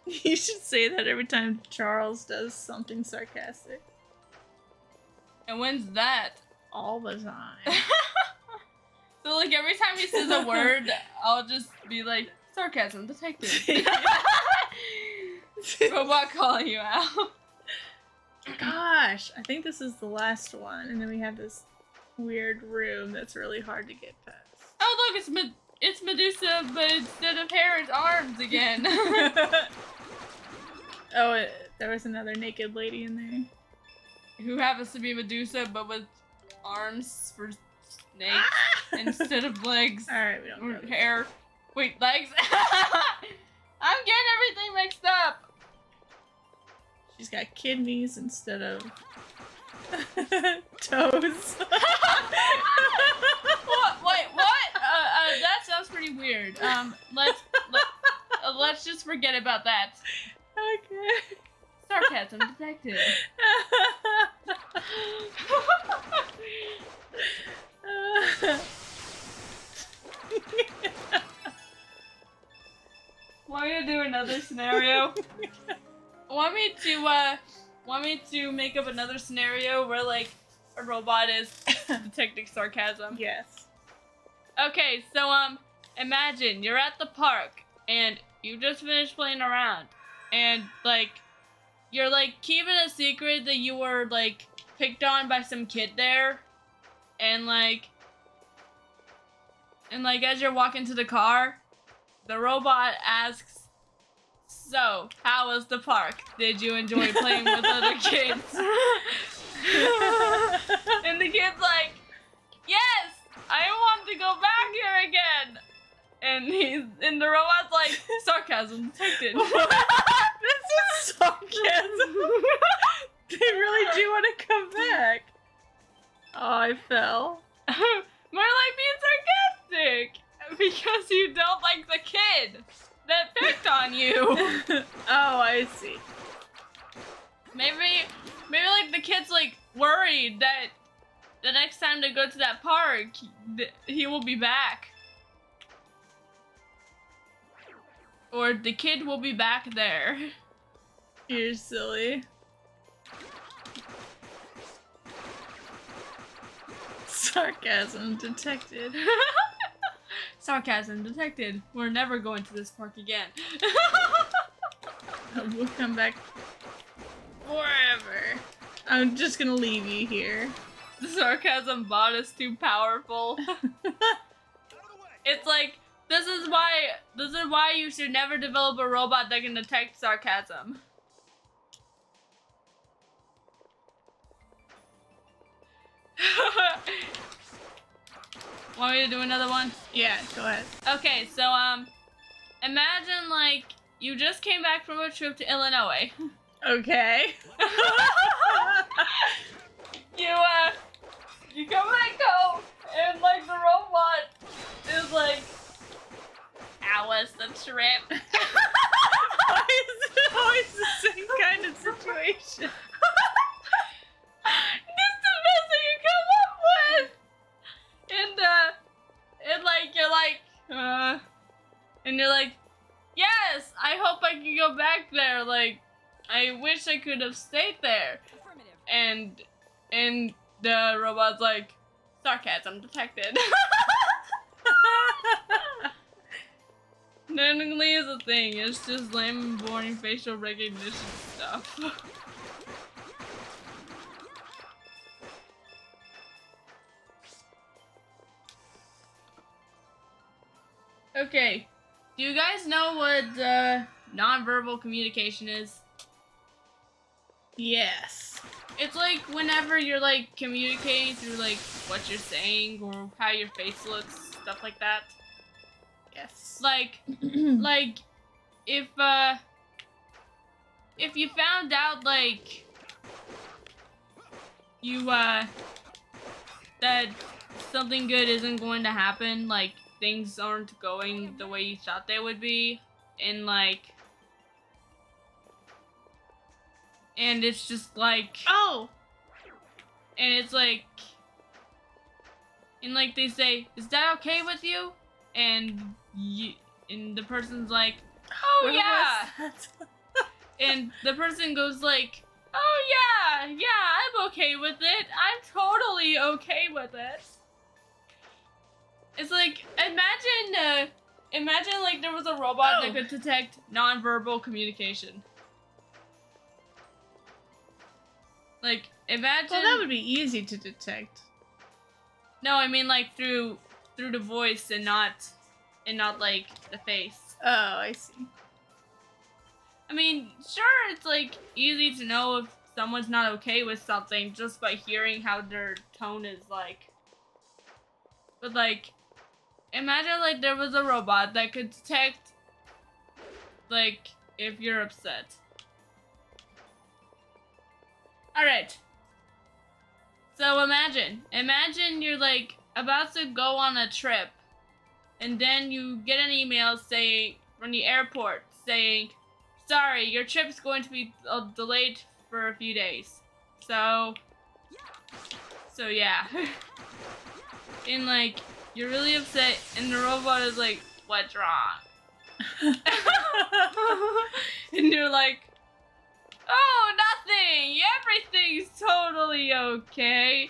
Speaker 1: You should say that every time Charles does something sarcastic.
Speaker 2: And when's that?
Speaker 1: All the time.
Speaker 2: So like every time he says a word, I'll just be like, sarcasm detected. Robot calling you out.
Speaker 1: Gosh, I think this is the last one, and then we have this weird room that's really hard to get past.
Speaker 2: Oh look, it's Medusa, but instead of hair, it's arms again.
Speaker 1: Oh, there was another naked lady in there.
Speaker 2: Who happens to be Medusa, but with arms for snakes instead of legs
Speaker 1: Alright, we don't
Speaker 2: or
Speaker 1: know.
Speaker 2: hair. Wait, legs? I'm getting everything mixed up.
Speaker 1: She's got kidneys instead of toes.
Speaker 2: What? Wait, what? That sounds pretty weird. Let's just forget about that.
Speaker 1: Okay.
Speaker 2: Sarcasm detected. Want me to do another scenario? Want me to make up another scenario where like a robot is detecting sarcasm?
Speaker 1: Yes.
Speaker 2: Okay, so imagine you're at the park and you just finished playing around and like you're like keeping a secret that you were like picked on by some kid there and like as you're walking to the car, the robot asks, so, how was the park? Did you enjoy playing with other kids? And the kid's like, yes, I want to go back here again. And the robot's like, sarcasm detected.
Speaker 1: This is sarcasm. They really do want to come back. Oh, I fell.
Speaker 2: kid that picked on you.
Speaker 1: Oh, I see.
Speaker 2: Maybe like the kid's like worried that the next time they go to that park, he will be back. Or the kid will be back there.
Speaker 1: You're silly. Sarcasm detected.
Speaker 2: Sarcasm detected. We're never going to this park again.
Speaker 1: We'll come back forever. I'm just gonna leave you here.
Speaker 2: The sarcasm bot is too powerful.
Speaker 4: Out of the way.
Speaker 2: It's like this is why you should never develop a robot that can detect sarcasm. Want me to do another one?
Speaker 1: Yeah, go ahead.
Speaker 2: Okay, so imagine like you just came back from a trip to Illinois.
Speaker 1: Okay.
Speaker 2: You come back home and like the robot is like, how was the trip?
Speaker 1: Why is it always the same kind of situation?
Speaker 2: This is the best that you come up with. And you're like, yes, I hope I can go back there. Like, I wish I could have stayed there.
Speaker 3: Affirmative.
Speaker 2: And the robot's like, sarcasm detected. Technically is a thing. It's just lame and boring facial recognition stuff. Okay. Do you guys know what nonverbal communication is?
Speaker 1: Yes.
Speaker 2: It's like whenever you're like communicating through like what you're saying or how your face looks, stuff like that.
Speaker 1: Yes.
Speaker 2: Like if you found out like you that something good isn't going to happen, like things aren't going the way you thought they would be, and it's just like,
Speaker 1: Oh!
Speaker 2: and it's like, and like they say, is that okay with you? And the person's like, oh
Speaker 1: Where
Speaker 2: yeah.
Speaker 1: was that?
Speaker 2: And the person goes like, oh yeah, I'm okay with it. I'm totally okay with it. It's like, imagine like there was a robot that could detect nonverbal communication. Like, imagine.
Speaker 1: Well, that would be easy to detect.
Speaker 2: No, I mean like through the voice and not like the face.
Speaker 1: Oh, I see.
Speaker 2: I mean, sure, it's like easy to know if someone's not okay with something just by hearing how their tone is like. But like, imagine like there was a robot that could detect like if you're upset. Alright. So imagine you're like about to go on a trip and then you get an email saying from the airport saying, sorry, your trip's going to be delayed for a few days. So yeah. And like, you're really upset and the robot is like, what's wrong? And you're like, oh, nothing! Everything's totally okay.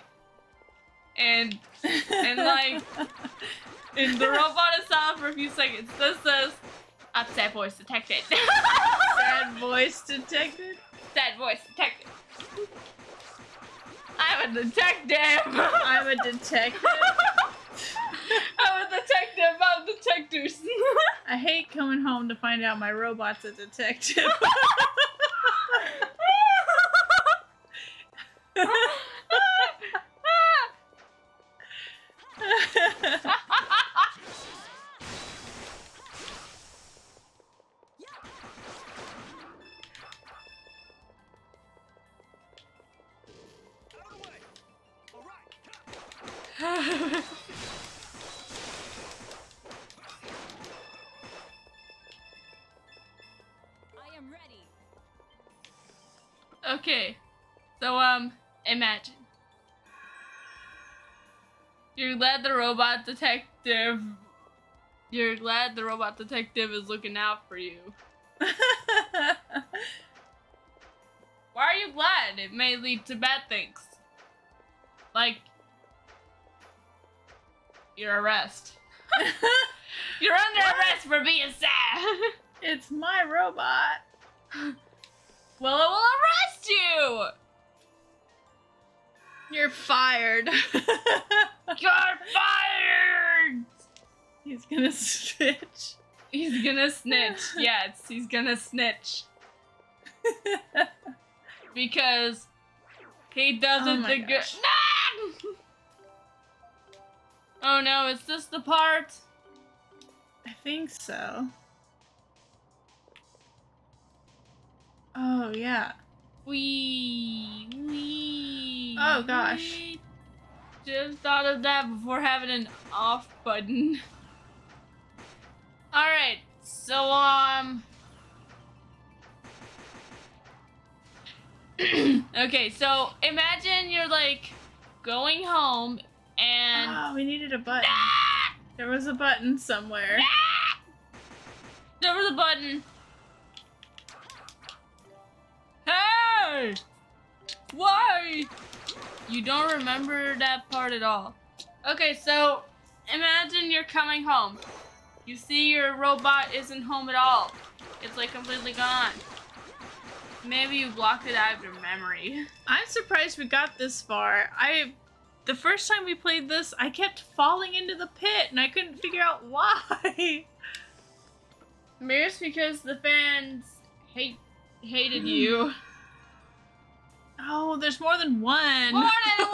Speaker 2: And like, and the robot is silent for a few seconds. This says, upset voice detected.
Speaker 1: Sad voice detected?
Speaker 2: Sad voice detected. I'm a detective.
Speaker 1: I'm a detective.
Speaker 2: I'm a detective. I'm detectives.
Speaker 1: I hate coming home to find out my robot's a detective.
Speaker 4: Out of the way. All right.
Speaker 3: am ready.
Speaker 2: Okay. So, imagine. You're glad the robot detective. You're glad the robot detective is looking out for you. Why are you glad? It may lead to bad things. Like your arrest. You're under arrest for being sad.
Speaker 1: It's my robot.
Speaker 2: Well, it will arrest you.
Speaker 1: You're fired.
Speaker 2: You're fired.
Speaker 1: He's gonna snitch.
Speaker 2: He's gonna snitch. Yes, he's gonna snitch. Because he doesn't
Speaker 1: Oh my
Speaker 2: think
Speaker 1: gosh.
Speaker 2: Oh no, is this the part?
Speaker 1: I think so. Oh yeah.
Speaker 2: We.
Speaker 1: Oh, gosh.
Speaker 2: we just thought of that before having an off button. Alright, so, okay, so imagine you're like going home and.
Speaker 1: Oh, we needed a button. There was a button somewhere.
Speaker 2: There was a button. Hey! Why? You don't remember that part at all. Okay, so imagine you're coming home. You see your robot isn't home at all. It's like completely gone. Maybe you blocked it out of your memory.
Speaker 1: I'm surprised we got this far. The first time we played this, I kept falling into the pit and I couldn't figure out why.
Speaker 2: Maybe it's because the fans hated you.
Speaker 1: Oh, there's more than one.
Speaker 2: More than one!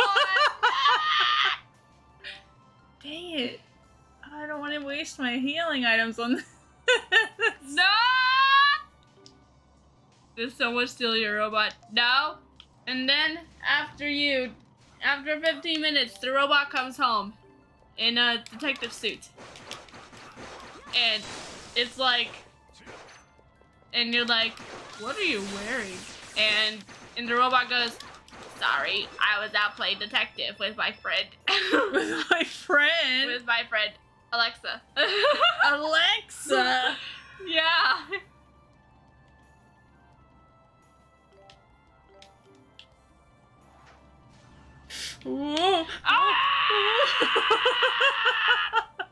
Speaker 1: Dang it. I don't want to waste my healing items on this.
Speaker 2: No! Did someone steal your robot? No. And then after 15 minutes, the robot comes home in a detective suit. And it's like, and you're like, what are you wearing? And the robot goes, sorry, I was out playing detective with my friend.
Speaker 1: With my friend.
Speaker 2: With my friend, Alexa.
Speaker 1: Alexa.
Speaker 2: Yeah.
Speaker 1: Whoa.
Speaker 2: Ah!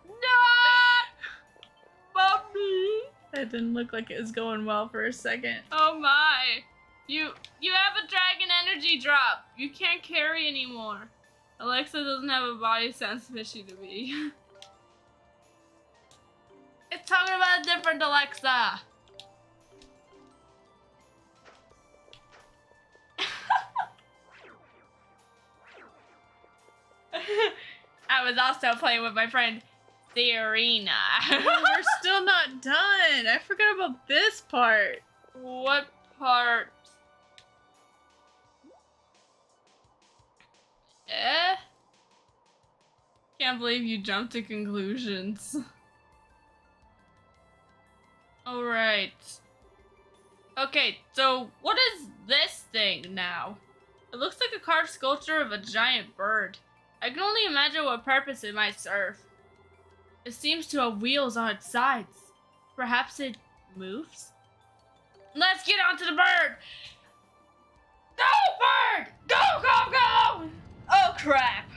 Speaker 2: No! Mommy!
Speaker 1: That didn't look like it was going well for a second.
Speaker 2: Oh my! You have a dragon energy drop. You can't carry anymore. Alexa doesn't have a body sense issue to me. It's talking about a different Alexa. I was also playing with my friend Serena.
Speaker 1: We're still not done. I forgot about this part.
Speaker 2: What part? Can't believe you jumped to conclusions. Alright. Okay, so what is this thing now? It looks like a carved sculpture of a giant bird. I can only imagine what purpose it might serve. It seems to have wheels on its sides. Perhaps it moves? Let's get onto the bird! Go, bird! Go, go, go! Oh, crap.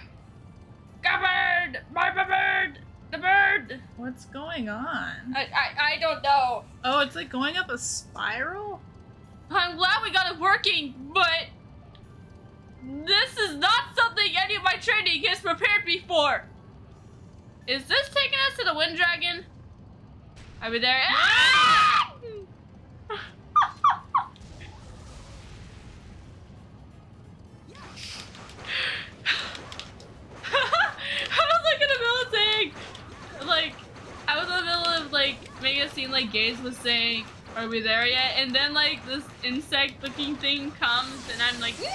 Speaker 2: Go, bird! My bird! The bird!
Speaker 1: What's going on?
Speaker 2: I don't know.
Speaker 1: Oh, it's like going up a spiral?
Speaker 2: I'm glad we got it working, but this is not something any of my training has prepared me for. Is this taking us to the Wind Dragon? Are we there? Ah! I was like in the middle of saying, like, I was in the middle of like making it seem like Gaze was saying, are we there yet? And then like this insect looking thing comes and I'm like, no!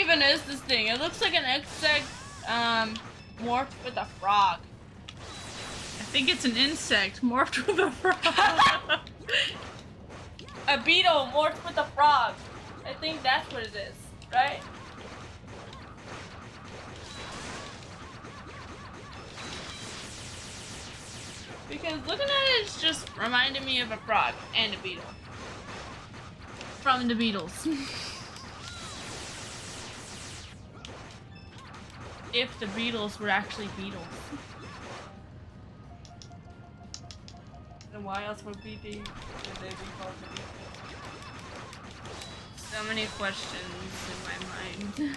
Speaker 2: even is this thing? It looks like an insect morphed with a frog.
Speaker 1: I think it's an insect morphed with a frog.
Speaker 2: A beetle morphed with a frog. I think that's what it is, right? Because looking at it, it's just reminding me of a frog and a beetle. From the Beatles. If the Beatles were actually Beatles. Then why else would they be called the Beatles? So many questions in my mind.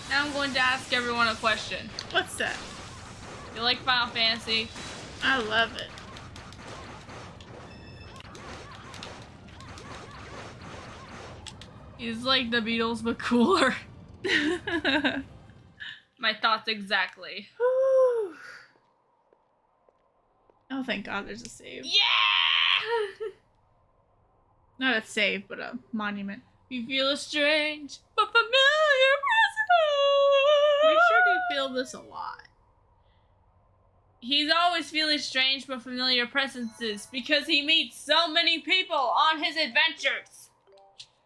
Speaker 2: Now I'm going to ask everyone a question.
Speaker 1: What's that?
Speaker 2: You like Final Fantasy?
Speaker 1: I love it.
Speaker 2: He's like the Beatles, but cooler. My thoughts exactly.
Speaker 1: Oh, thank God there's a save.
Speaker 2: Yeah!
Speaker 1: Not a save, but a monument.
Speaker 2: You feel a strange but familiar presence.
Speaker 1: We sure do feel this a lot.
Speaker 2: He's always feeling strange but familiar presences because he meets so many people on his adventures.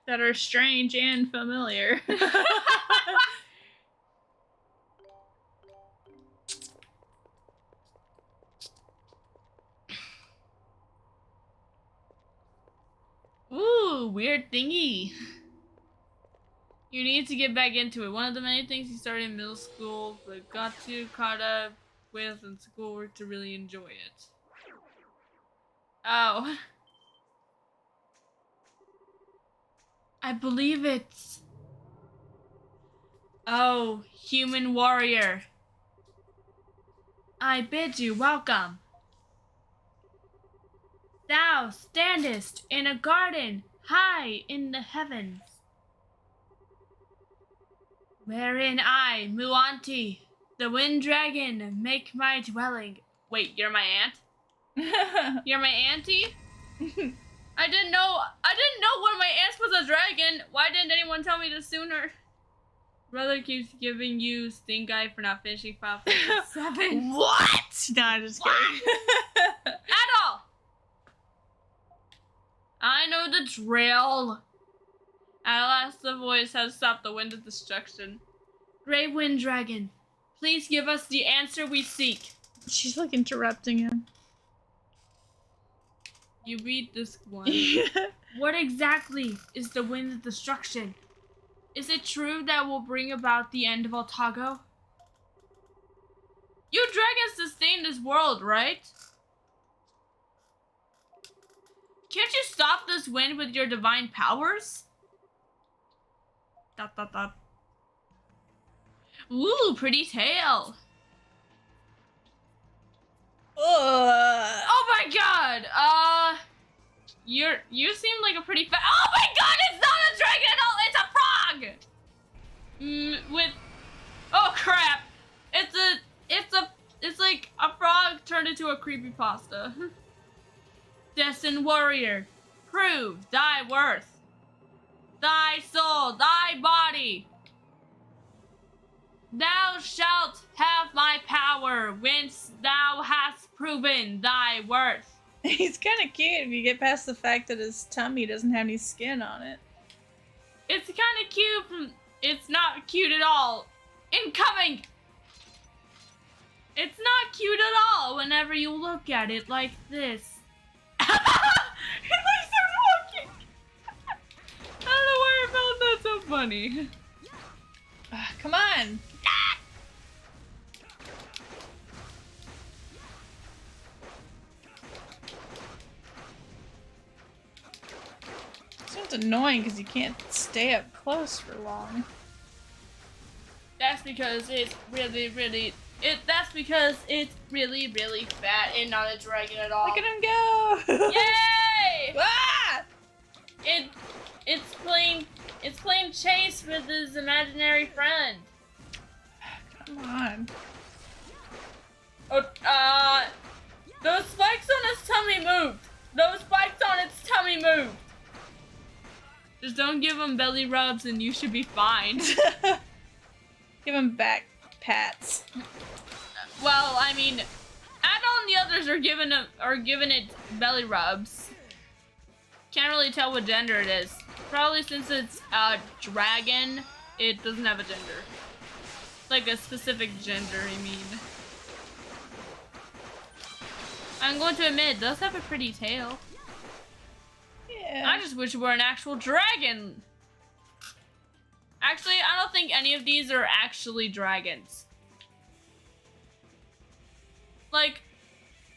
Speaker 1: That are strange and familiar.
Speaker 2: Ooh, weird thingy. You need to get back into it. One of the many things you started in middle school, but got too caught up with in schoolwork to really enjoy it. Oh. I believe it's... Oh, human warrior. I bid you welcome. Thou standest in a garden high in the heavens, wherein I, Muanti, the wind dragon, make my dwelling. Wait, you're my aunt? You're my auntie? I didn't know when my aunt was a dragon. Why didn't anyone tell me this sooner? Brother keeps giving you stink eye for not finishing Final Fantasy 7.
Speaker 1: What? No, I'm just kidding.
Speaker 2: At all. I know the drill. At last the voice has stopped the wind of destruction. Grey Wind Dragon, please give us the answer we seek.
Speaker 1: She's like interrupting him.
Speaker 2: You beat this one. What exactly is the wind of destruction? Is it true that will bring about the end of Otago? You dragons sustain this world, right? Can't you stop this wind with your divine powers? Dot dot dot. Ooh, pretty tail. Oh my god! You seem like a pretty oh my god, it's not a dragon at all, it's a frog! With, oh crap! It's like a frog turned into a creepypasta. Destined warrior, prove thy worth. Thy soul, thy body. Thou shalt have my power, whence thou hast proven thy worth.
Speaker 1: He's kind of cute if you get past the fact that his tummy doesn't have any skin on it.
Speaker 2: It's kind of cute. It's not cute at all. Incoming! It's not cute at all whenever you look at it like this. He like starts walking. I don't know why I found that so funny.
Speaker 1: Come on. It's annoying because you can't stay up close for long.
Speaker 2: That's because it's really that's because it's really fat and not a dragon at all.
Speaker 1: Look at him go!
Speaker 2: Yay!
Speaker 1: Ah!
Speaker 2: It's playing chase with his imaginary friend.
Speaker 1: Come on.
Speaker 2: Oh, those spikes on its tummy moved. Those spikes on its tummy moved. Just don't give him belly rubs and you should be fine.
Speaker 1: Give him back pats.
Speaker 2: Well, I mean, Adol and the others are giving it belly rubs. Can't really tell what gender it is. Probably since it's a dragon, it doesn't have a gender. Like a specific gender, I mean. I'm going to admit, it does have a pretty tail.
Speaker 1: Yeah.
Speaker 2: I just wish it were an actual dragon. Actually, I don't think any of these are actually dragons. Like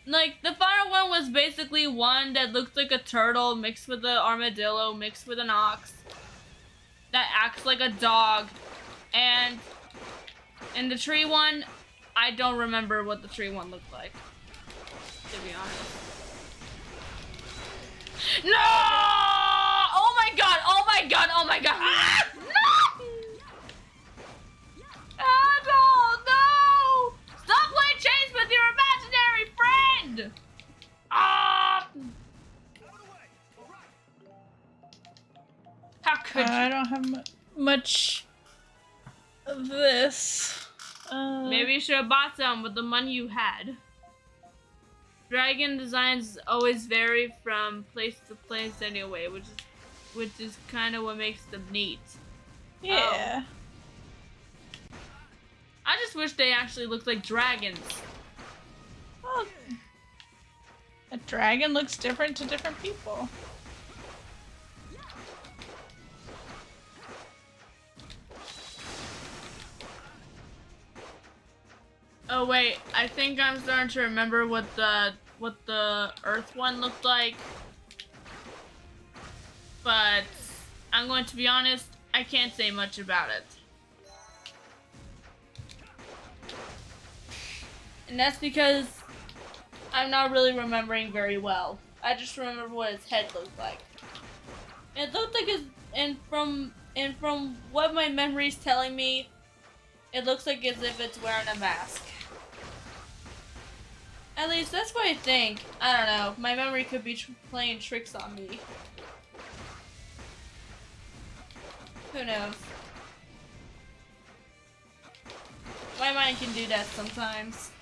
Speaker 2: the final one was basically one that looked like a turtle mixed with an armadillo mixed with an ox that acts like a dog. And in the tree one, I don't remember what the tree one looked like, to be honest. No! Oh my god! Oh my god! Oh my god! Ah! No! Adol, no! Stop playing chase with your imaginary friend! Ah!
Speaker 4: Out of the way. All right.
Speaker 2: How could you?
Speaker 1: I don't have much of this.
Speaker 2: Maybe you should have bought some with the money you had. Dragon designs always vary from place to place anyway, which is kind of what makes them neat.
Speaker 1: Yeah.
Speaker 2: I just wish they actually looked like dragons.
Speaker 1: Well, a dragon looks different to different people.
Speaker 2: Oh wait, I think I'm starting to remember what the Earth one looked like. But I'm going to be honest, I can't say much about it. And that's because I'm not really remembering very well. I just remember what his head looked like. It looked like and from what my memory's telling me, it looks like as if it's wearing a mask. At least that's what I think. I don't know. My memory could be playing tricks on me. Who knows? My mind can do that sometimes.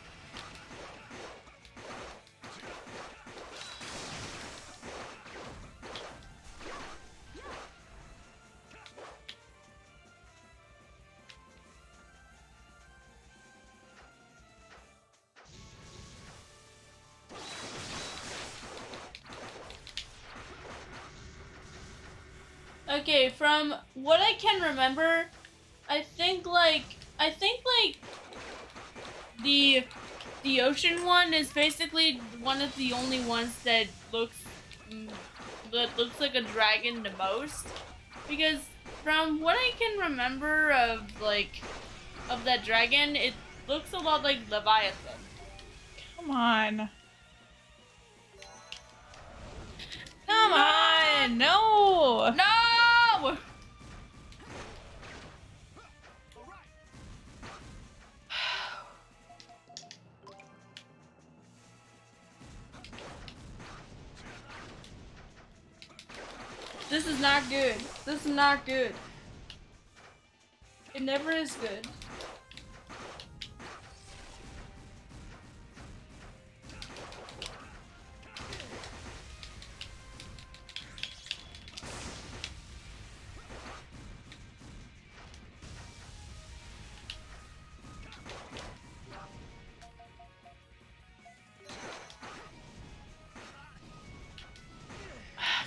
Speaker 2: Okay, from what I can remember, I think like the ocean one is basically one of the only ones that looks like a dragon the most, because from what I can remember of that dragon, it looks a lot like Leviathan.
Speaker 1: Come on. Come on! No!
Speaker 2: No!
Speaker 4: All right.
Speaker 2: This is not good. This is not good. It never is good.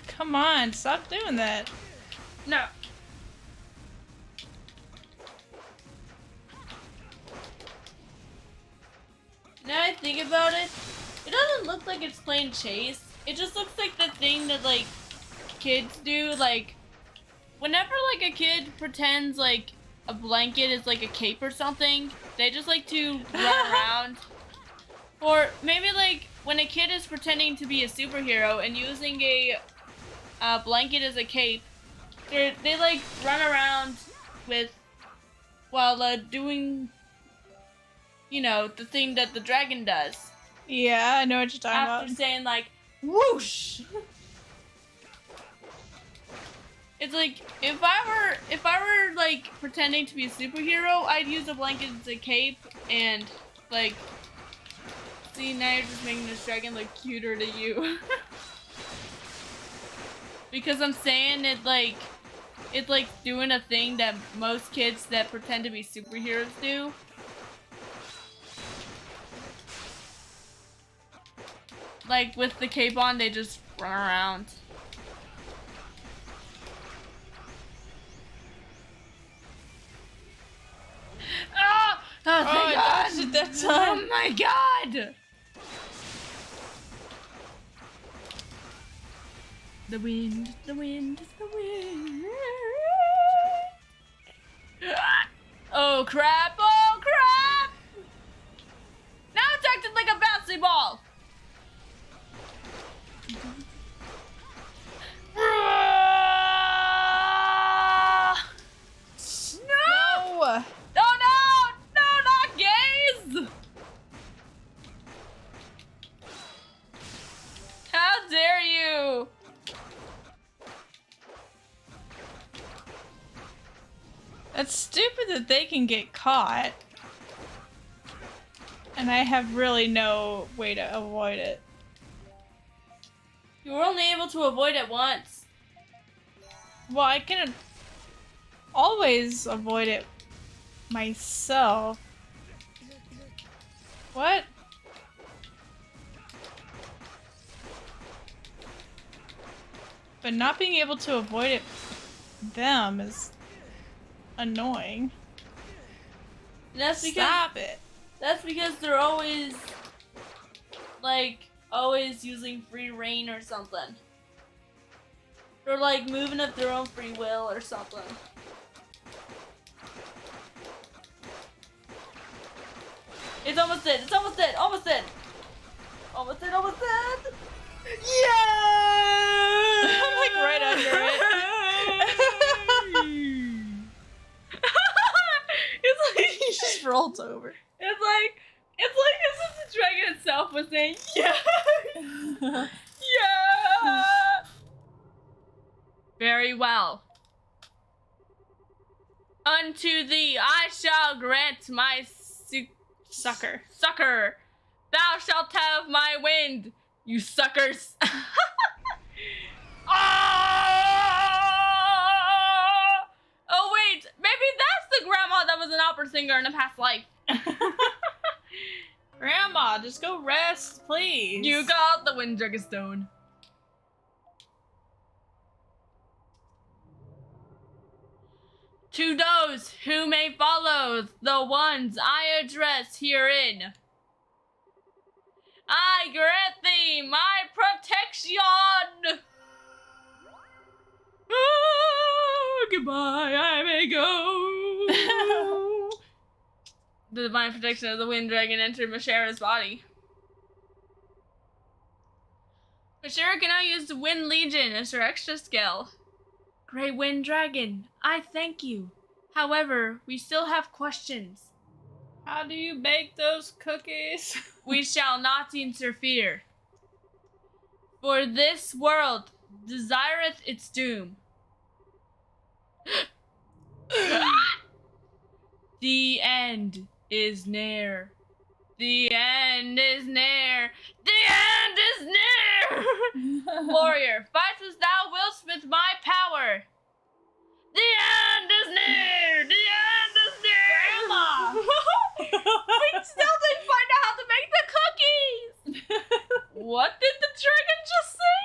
Speaker 1: Come on, stop doing that.
Speaker 2: No. Now I think about it, it doesn't look like it's playing chase. It just looks like the thing that like kids do, like whenever like a kid pretends like a blanket is like a cape or something. They just like to run around. Or maybe like when a kid is pretending to be a superhero and using a blanket as a cape, they like run around with while doing, you know, the thing that the dragon does.
Speaker 1: Yeah, I know what you're talking
Speaker 2: After
Speaker 1: about.
Speaker 2: saying like whoosh. It's like if I were like pretending to be a superhero, I'd use a blanket as a cape and like, see, now you're just making this dragon look cuter to you. Because I'm saying it's like doing a thing that most kids that pretend to be superheroes do. Like with the cape on, they just run around. Oh, thank God!
Speaker 1: At that time.
Speaker 2: Oh my God! The wind, the wind, the wind. Oh crap! Oh crap! Now it's acting like a bouncy ball.
Speaker 1: No!
Speaker 2: No, no! No, not gays! How dare you!
Speaker 1: That's stupid that they can get caught. And I have really no way to avoid it.
Speaker 2: You were only able to avoid it once.
Speaker 1: Well, I can always avoid it myself. What? But not being able to avoid it them is annoying.
Speaker 2: And that's because
Speaker 1: Stop it.
Speaker 2: that's because they're always like always using free reign or something. They're like moving at their own free will or something. It's almost dead. It's almost dead. Almost dead. Almost dead. Almost dead. Yeah!
Speaker 1: I'm like right under it.
Speaker 2: It's like
Speaker 1: He just rolled over.
Speaker 2: it's like as if the dragon itself was saying yeah. Yeah. Very well. Unto thee I shall grant my
Speaker 1: Sucker.
Speaker 2: succor. Thou shalt have my wind, you suckers. Ah! Oh wait, maybe that's the grandma that was an opera singer in a past life.
Speaker 1: Grandma, just go rest, please.
Speaker 2: You got the wind dragon stone. To those who may follow the ones I address herein, I grant thee my protection. Ah, goodbye, I may go. The divine protection of the wind dragon entered Mashera's body. Mashera can now use the Wind Legion as her extra skill. Great Wind Dragon, I thank you. However, we still have questions.
Speaker 1: How do you bake those cookies?
Speaker 2: We shall not interfere. For this world desireth its doom. The end is near. The end is near. The end is near. Warrior, fight as thou wilt with my power. The end is near. The end is near.
Speaker 1: Grandma!
Speaker 2: We still didn't find out how to make the cookies. What did the dragon just say?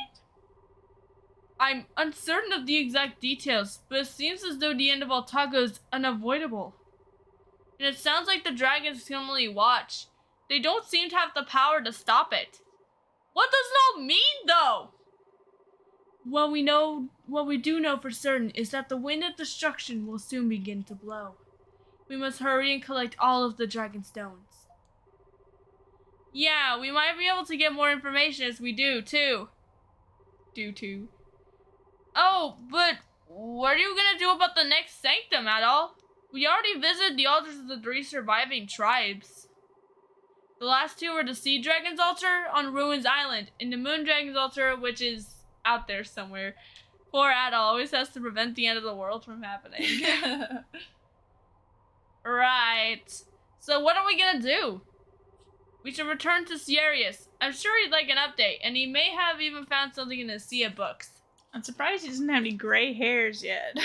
Speaker 2: I'm uncertain of the exact details, but it seems as though the end of Altago is unavoidable. And it sounds like the dragons can only watch. They don't seem to have the power to stop it. What does it all mean, though? What we do know for certain is that the wind of destruction will soon begin to blow. We must hurry and collect all of the dragon stones. Yeah, we might be able to get more information as we do, too. Oh, but what are you gonna do about the next sanctum at all? We already visited the altars of the 3 surviving tribes. The last 2 were the Sea Dragon's altar on Ruins Island, and the Moon Dragon's altar, which is out there somewhere. Poor Adol always has to prevent the end of the world from happening. Right. So what are we gonna do? We should return to Sirius. I'm sure he'd like an update, and he may have even found something in the Sia books.
Speaker 1: I'm surprised he doesn't have any gray hairs yet.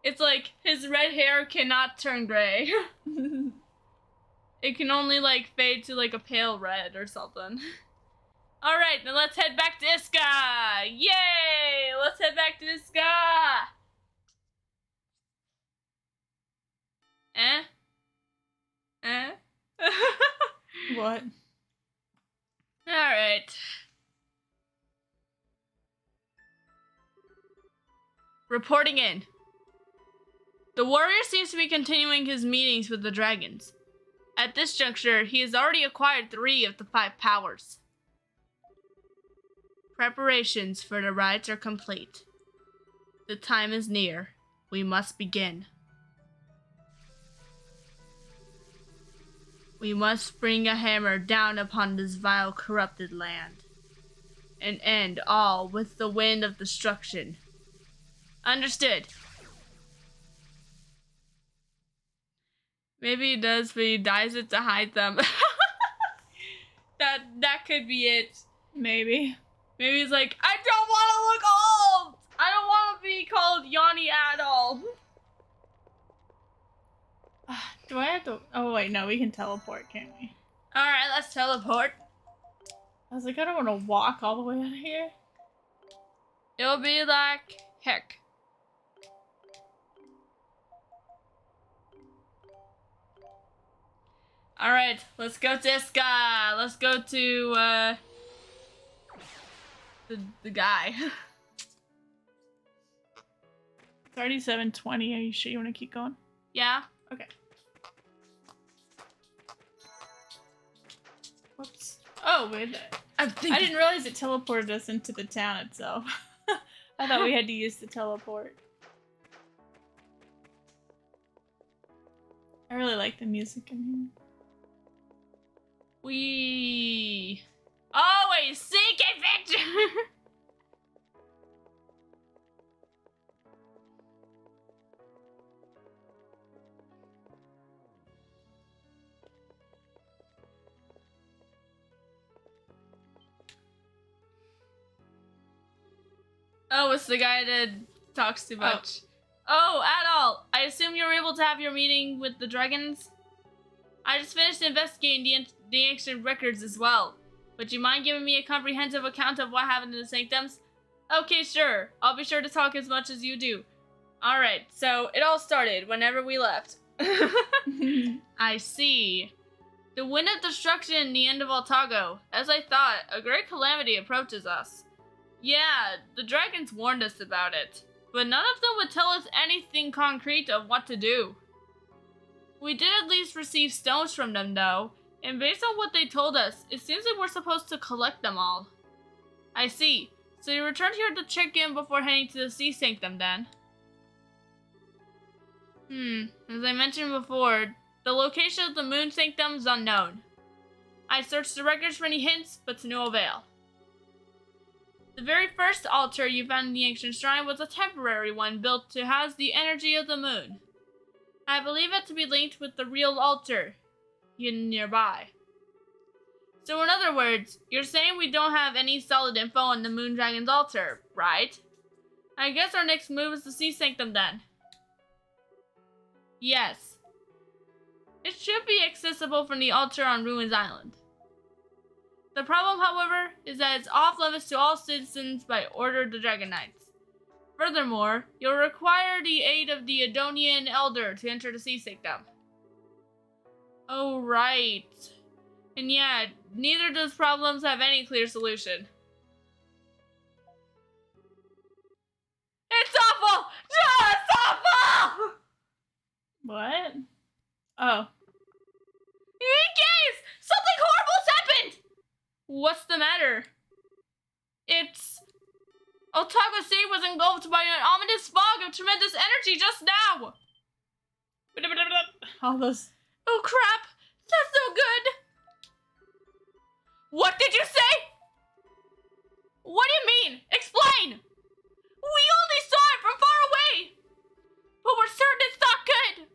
Speaker 2: It's like his red hair cannot turn gray. It can only like fade to like a pale red or something. All right, now let's head back to Iska. Yay! Let's head back to Iska.
Speaker 1: What?
Speaker 2: All right. Reporting in. The warrior seems to be continuing his meetings with the dragons. At this juncture, he has already acquired 3 of the 5 powers. Preparations for the rites are complete. The time is near. We must begin. We must bring a hammer down upon this vile, corrupted land, and end all with the wind of destruction. Understood. Maybe he does, but he dyes it to hide them. That could be it.
Speaker 1: Maybe.
Speaker 2: Maybe he's like, I don't want to look old. I don't want to be called Yanni Adol.
Speaker 1: Do I have to? Oh wait, no, we can teleport, can't we?
Speaker 2: All right, let's teleport.
Speaker 1: I was like, I don't want to walk all the way out of here.
Speaker 2: It'll be like heck. All right, let's go to Iska. Let's go to the guy.
Speaker 1: It's already 7:20. Are you sure you want to keep going?
Speaker 2: Yeah.
Speaker 1: Okay. Whoops. Oh, wait. I didn't realize it teleported us into the town itself. I thought we had to use the teleport. I really like the music in here.
Speaker 2: We always seek adventure. Oh, it's the guy that talks too much. Oh, Adol, I assume you were able to have your meeting with the dragons? I just finished investigating the ancient records as well. Would you mind giving me a comprehensive account of what happened in the sanctums? Okay, sure. I'll be sure to talk as much as you do. Alright, so it all started whenever we left. I see. The wind of destruction in the end of Altago. As I thought, a great calamity approaches us. Yeah, the dragons warned us about it, but none of them would tell us anything concrete of what to do. We did at least receive stones from them though, and based on what they told us, it seems like we're supposed to collect them all. I see. So you returned here to check in before heading to the Sea Sanctum then? As I mentioned before, the location of the Moon Sanctum is unknown. I searched the records for any hints, but to no avail. The very first altar you found in the ancient shrine was a temporary one built to house the energy of the moon. I believe it to be linked with the real altar hidden nearby. So in other words, you're saying we don't have any solid info on the Moon Dragon's altar, right? I guess our next move is the Sea Sanctum then. Yes. It should be accessible from the altar on Ruins Island. The problem, however, is that it's off limits to all citizens by order of the Dragon Knights. Furthermore, you'll require the aid of the Adonian Elder to enter the Sea Sanctum. Oh, right. And yeah, neither of those problems have any clear solution. It's awful! Just
Speaker 1: What? Oh.
Speaker 2: Guys, something horrible's happened! What's the matter? It's... Otago City was engulfed by an ominous fog of tremendous energy just now!
Speaker 1: All those.
Speaker 2: Oh crap! That's no good! What did you say? What do you mean? Explain! We only saw it from far away! But we're certain it's not good!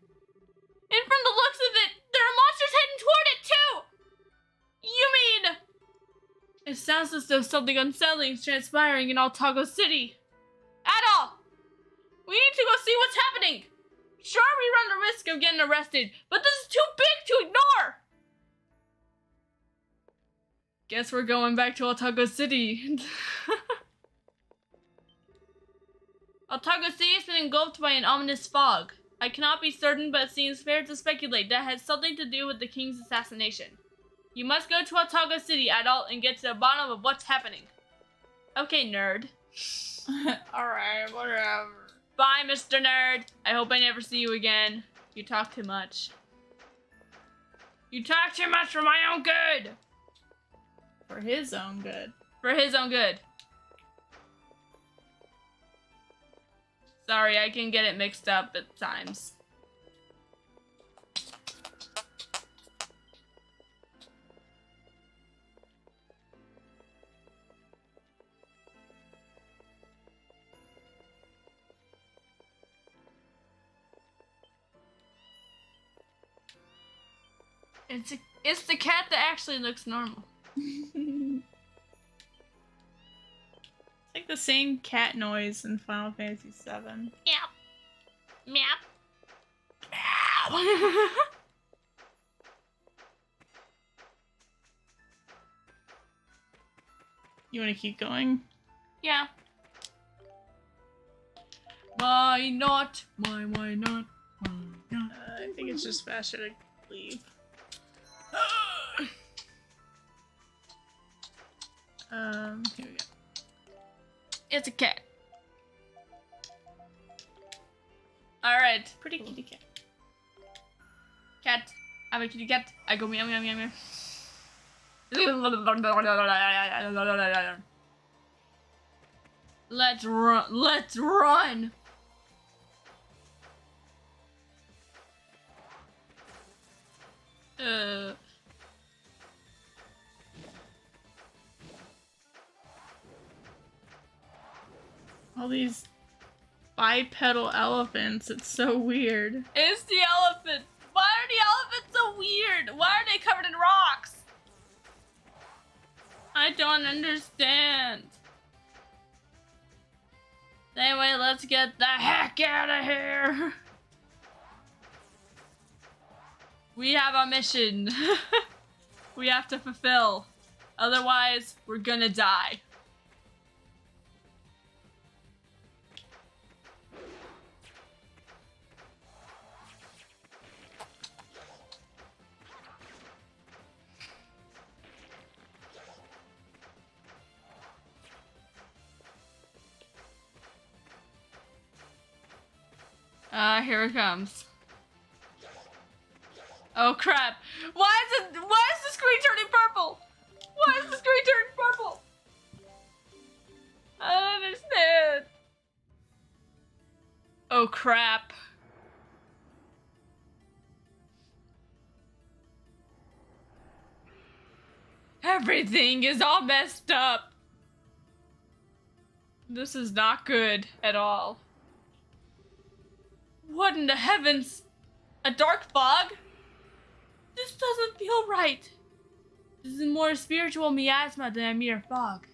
Speaker 2: And from the looks of it, there are monsters heading toward it too! You mean... It sounds as though something unsettling is transpiring in Otago City. Adol! We need to go see what's happening! Sure, we run the risk of getting arrested, but this is too big to ignore! Guess we're going back to Otago City. Otago City has been engulfed by an ominous fog. I cannot be certain, but it seems fair to speculate that it has something to do with the king's assassination. You must go to Otago City, adult, and get to the bottom of what's happening. Okay, nerd.
Speaker 1: Alright, whatever.
Speaker 2: Bye, Mr. Nerd. I hope I never see you again. You talk too much. You talk too much for my own good.
Speaker 1: For his own good.
Speaker 2: For his own good. Sorry, I can get it mixed up at times. It's the cat that actually looks normal.
Speaker 1: It's like the same cat noise in Final Fantasy VII.
Speaker 2: Meow. Meow. Meow.
Speaker 1: You want to keep going?
Speaker 2: Yeah. Why not? Why not? Why not?
Speaker 1: I think it's just faster to leave. Here we go.
Speaker 2: It's a cat. Alright.
Speaker 1: Pretty kitty cat.
Speaker 2: Cat. I'm a kitty cat. I go meow meow meow meow. Let's run. Let's run.
Speaker 1: All these bipedal elephants, it's so weird.
Speaker 2: It's the elephant. Why are the elephants so weird? Why are they covered in rocks? I don't understand. Anyway, let's get the heck out of here. We have a mission. We have to fulfill. Otherwise, we're gonna die. Here it comes. Oh crap! Why is the screen turning purple? Why is the screen turning purple? I don't understand. Oh crap. Everything is all messed up. This is not good at all. What in the heavens? A dark fog? This doesn't feel right. This is more a spiritual miasma than a mere fog.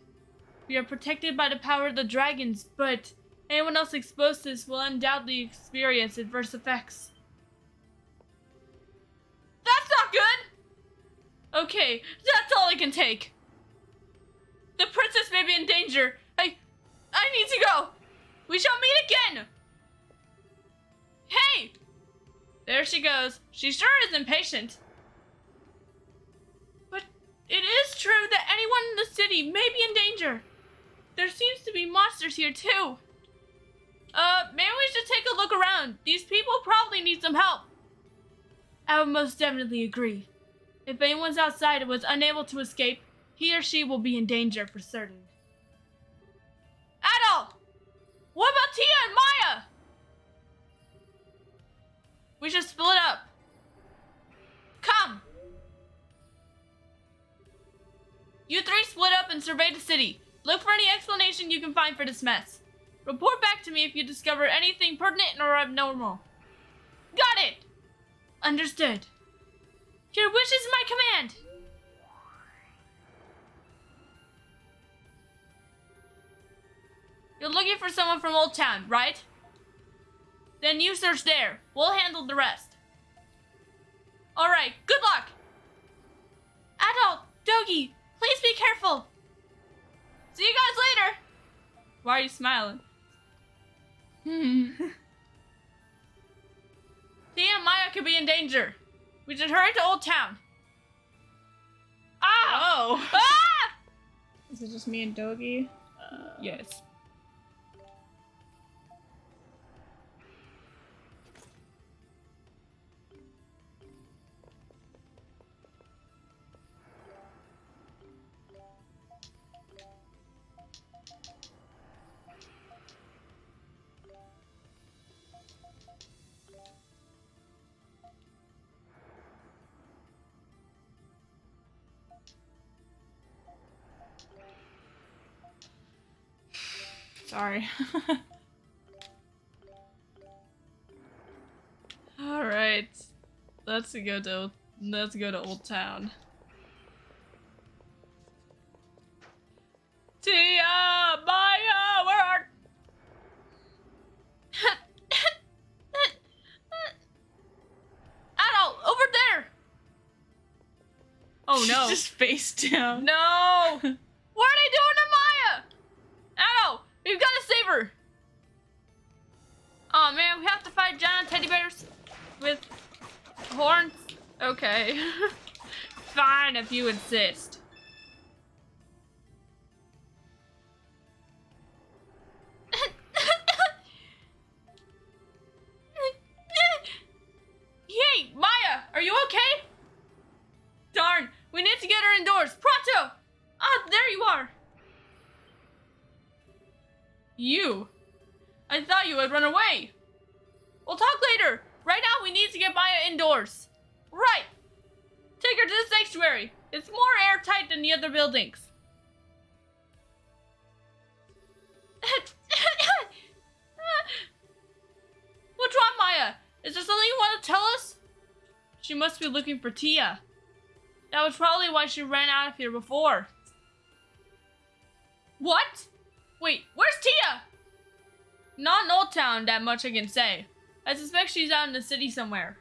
Speaker 2: We are protected by the power of the dragons, but anyone else exposed to this will undoubtedly experience adverse effects. That's not good! Okay, that's all I can take. The princess may be in danger. I need to go. We shall meet again. Hey! There she goes. She sure is impatient. But it is true that anyone in the city may be in danger. There seems to be monsters here too. Maybe we should take a look around. These people probably need some help. I would most definitely agree. If anyone's outside and was unable to escape, he or she will be in danger for certain. Adol! What about Tia and Maya? We should split up. Come! You three split up and survey the city. Look for any explanation you can find for this mess. Report back to me if you discover anything pertinent or abnormal. Got it! Understood. Your wish is my command. You're looking for someone from Old Town, right? Then you search there. We'll handle the rest. Alright, good luck! Adult, Dogi, please be careful. See you guys later. Why are you smiling? Tia and Maya could be in danger. We should hurry to Old Town. Ah!
Speaker 1: Oh.
Speaker 2: Ah!
Speaker 1: Is it just me and Dogi?
Speaker 2: Yes.
Speaker 1: Sorry.
Speaker 2: All right. Let's go to Old Town. Tia, Maya, where are? Adult, over there. Oh no!
Speaker 1: Just face down.
Speaker 2: No! What are they doing to Maya? Adult, we've got to save her. Oh man, we have to fight giant teddy bears with horns. Okay. Fine if you insist. Hey, Maya, are you okay? Darn, we need to get her indoors. Pronto! Ah, there you are. You? I thought you had run away. We'll talk later. Right now, we need to get Maya indoors. Right. Take her to the sanctuary. It's more airtight than the other buildings. What's wrong, Maya? Is there something you want to tell us? She must be looking for Tia. That was probably why she ran out of here before. What? Wait, where's Tia? Not in Old Town, that much I can say. I suspect she's out in the city somewhere.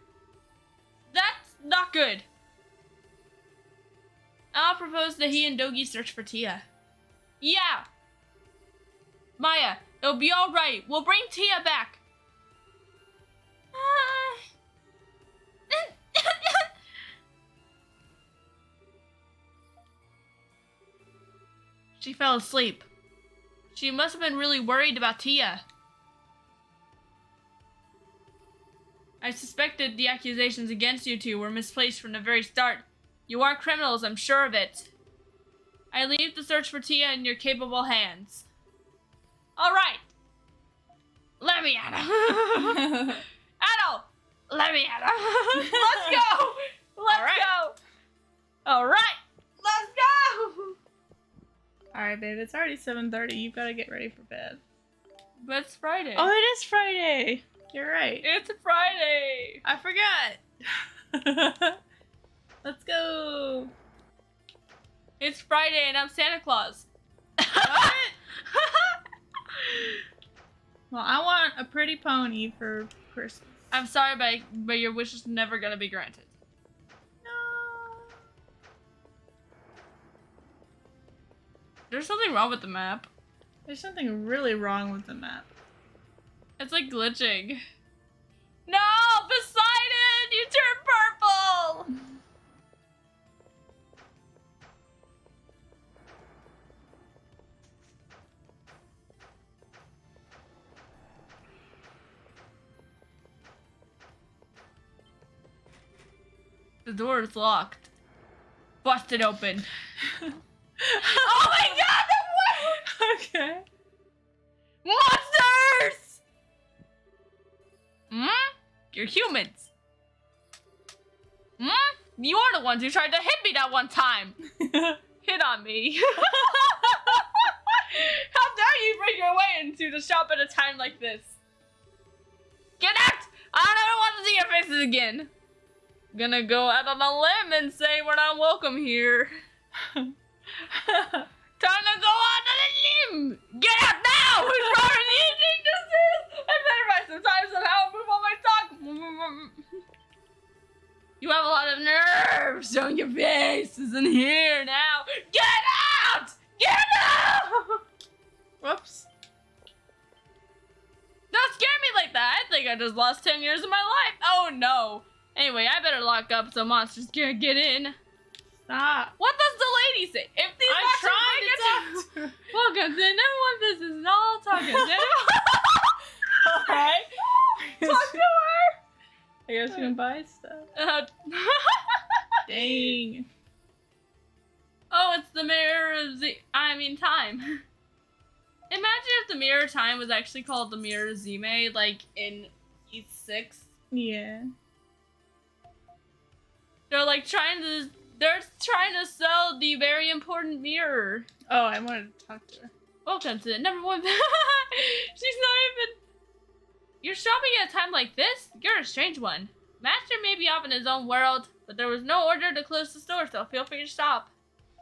Speaker 2: That's not good. I'll propose that he and Dogi search for Tia. Yeah. Maya, it'll be alright. We'll bring Tia back. She fell asleep. She must have been really worried about Tia. I suspected the accusations against you two were misplaced from the very start. You are criminals, I'm sure of it. I leave the search for Tia in your capable hands. Alright. Let me at her. Adol, let me at her. Let's go. Let's go. Alright. Let's go.
Speaker 1: Alright, babe, it's already 7:30. You've got to get ready for bed.
Speaker 2: But it's Friday.
Speaker 1: Oh, it is Friday. You're right.
Speaker 2: It's Friday.
Speaker 1: I forgot. Let's go.
Speaker 2: It's Friday and I'm Santa Claus.
Speaker 1: What? Well, I want a pretty pony for Christmas.
Speaker 2: I'm sorry, but your wish is never gonna be granted.
Speaker 1: No.
Speaker 2: There's something wrong with the map.
Speaker 1: There's something really wrong with the map.
Speaker 2: It's like glitching. No, Poseidon, you turned purple. The door is locked. Bust it open. Oh my god, the
Speaker 1: Okay.
Speaker 2: monsters! You're humans. You are the ones who tried to hit me that one time. Hit on me. How dare you bring your way into the shop at a time like this? Get out! I don't ever want to see your faces again. Gonna go out on a limb and say we're not welcome here. Time to go out on a limb! Get out now! Who's wrong with you think this is? I better buy some time somehow move on my talk. You have a lot of nerves showing your face isn't here now. Get out! Get out!
Speaker 1: Whoops.
Speaker 2: Don't scare me like that. I think I just lost 10 years of my life. Oh no. Anyway, I better lock up so monsters can't get in.
Speaker 1: Stop.
Speaker 2: What does the lady say? If these
Speaker 1: I'm
Speaker 2: monsters
Speaker 1: trying
Speaker 2: make
Speaker 1: to
Speaker 2: it
Speaker 1: talk to
Speaker 2: welcome to number one business and all talking.
Speaker 1: Alright.
Speaker 2: Talk to her.
Speaker 1: I guess you can buy stuff. Dang.
Speaker 2: Oh, it's the mirror of time. Imagine if the mirror of time was actually called the mirror of Zime, like in E6.
Speaker 1: Yeah.
Speaker 2: They're trying to sell the very important mirror.
Speaker 1: Oh, I wanted to talk to her.
Speaker 2: Welcome to the number one. She's not even. You're shopping at a time like this? You're a strange one. Master may be off in his own world, but there was no order to close the store, so feel free to stop.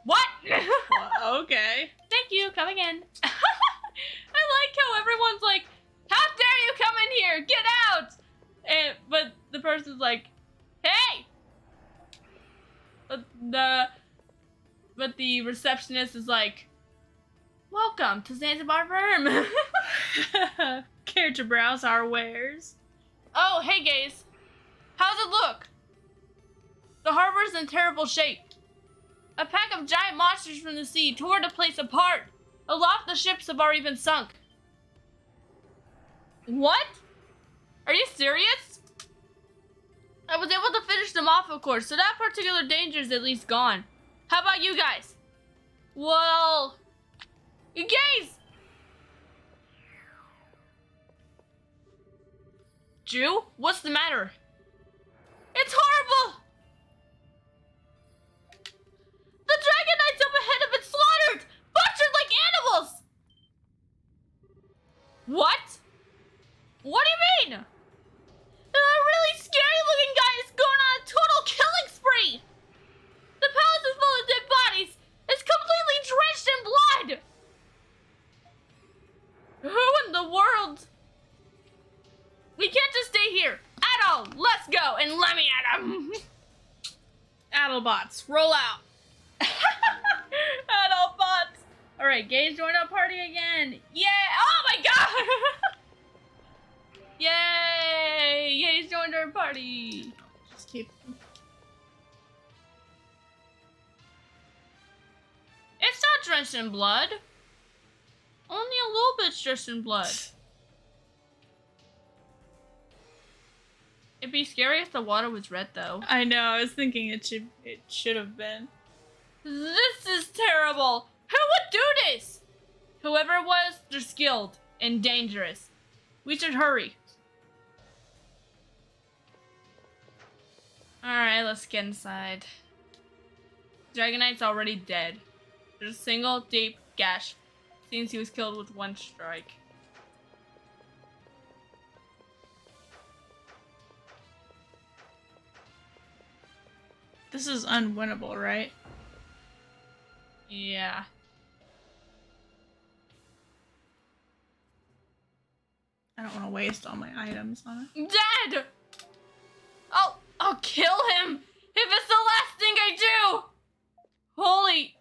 Speaker 2: What?
Speaker 1: Well, okay.
Speaker 2: Thank you, coming in. I like how everyone's like, how dare you come in here? Get out! But the person's like, hey! But the receptionist is like, welcome to Zanzibar Firm.
Speaker 1: Care to browse our wares?
Speaker 2: Oh, hey gays. How's it look? The harbor's in terrible shape. A pack of giant monsters from the sea tore the place apart. Aloft, the ships have already been sunk. What? Are you serious? I was able to finish them off, of course, so that particular danger is at least gone. How about you guys? Well, you gays! Jew, what's the matter? It's horrible! The dragon knights up ahead have been slaughtered! Butchered like animals! What? What do you mean? A really scary looking guy is going on a total killing spree! The palace is full of dead bodies! It's completely drenched in blood! Who in the world? We can't just stay here at all! Let's go and let me at him!
Speaker 1: Addlebots, roll out.
Speaker 2: Addlebots! Alright, gays joined our party again! Yeah! Oh my god! Yay! Gays joined our party!
Speaker 1: Just keep.
Speaker 2: It's not drenched in blood. Only a little bit's drenched in blood. It'd be scary if the water was red, though.
Speaker 1: I know. I was thinking it should have been.
Speaker 2: This is terrible. Who would do this? Whoever it was, they're skilled and dangerous. We should hurry. Alright, let's get inside. Dragon Knight's already dead. There's a single deep gash. Seems he was killed with one strike.
Speaker 1: This is unwinnable, right?
Speaker 2: Yeah.
Speaker 1: I don't want to waste all my items on it.
Speaker 2: Dead! I'll kill him if it's the last thing I do! Holy...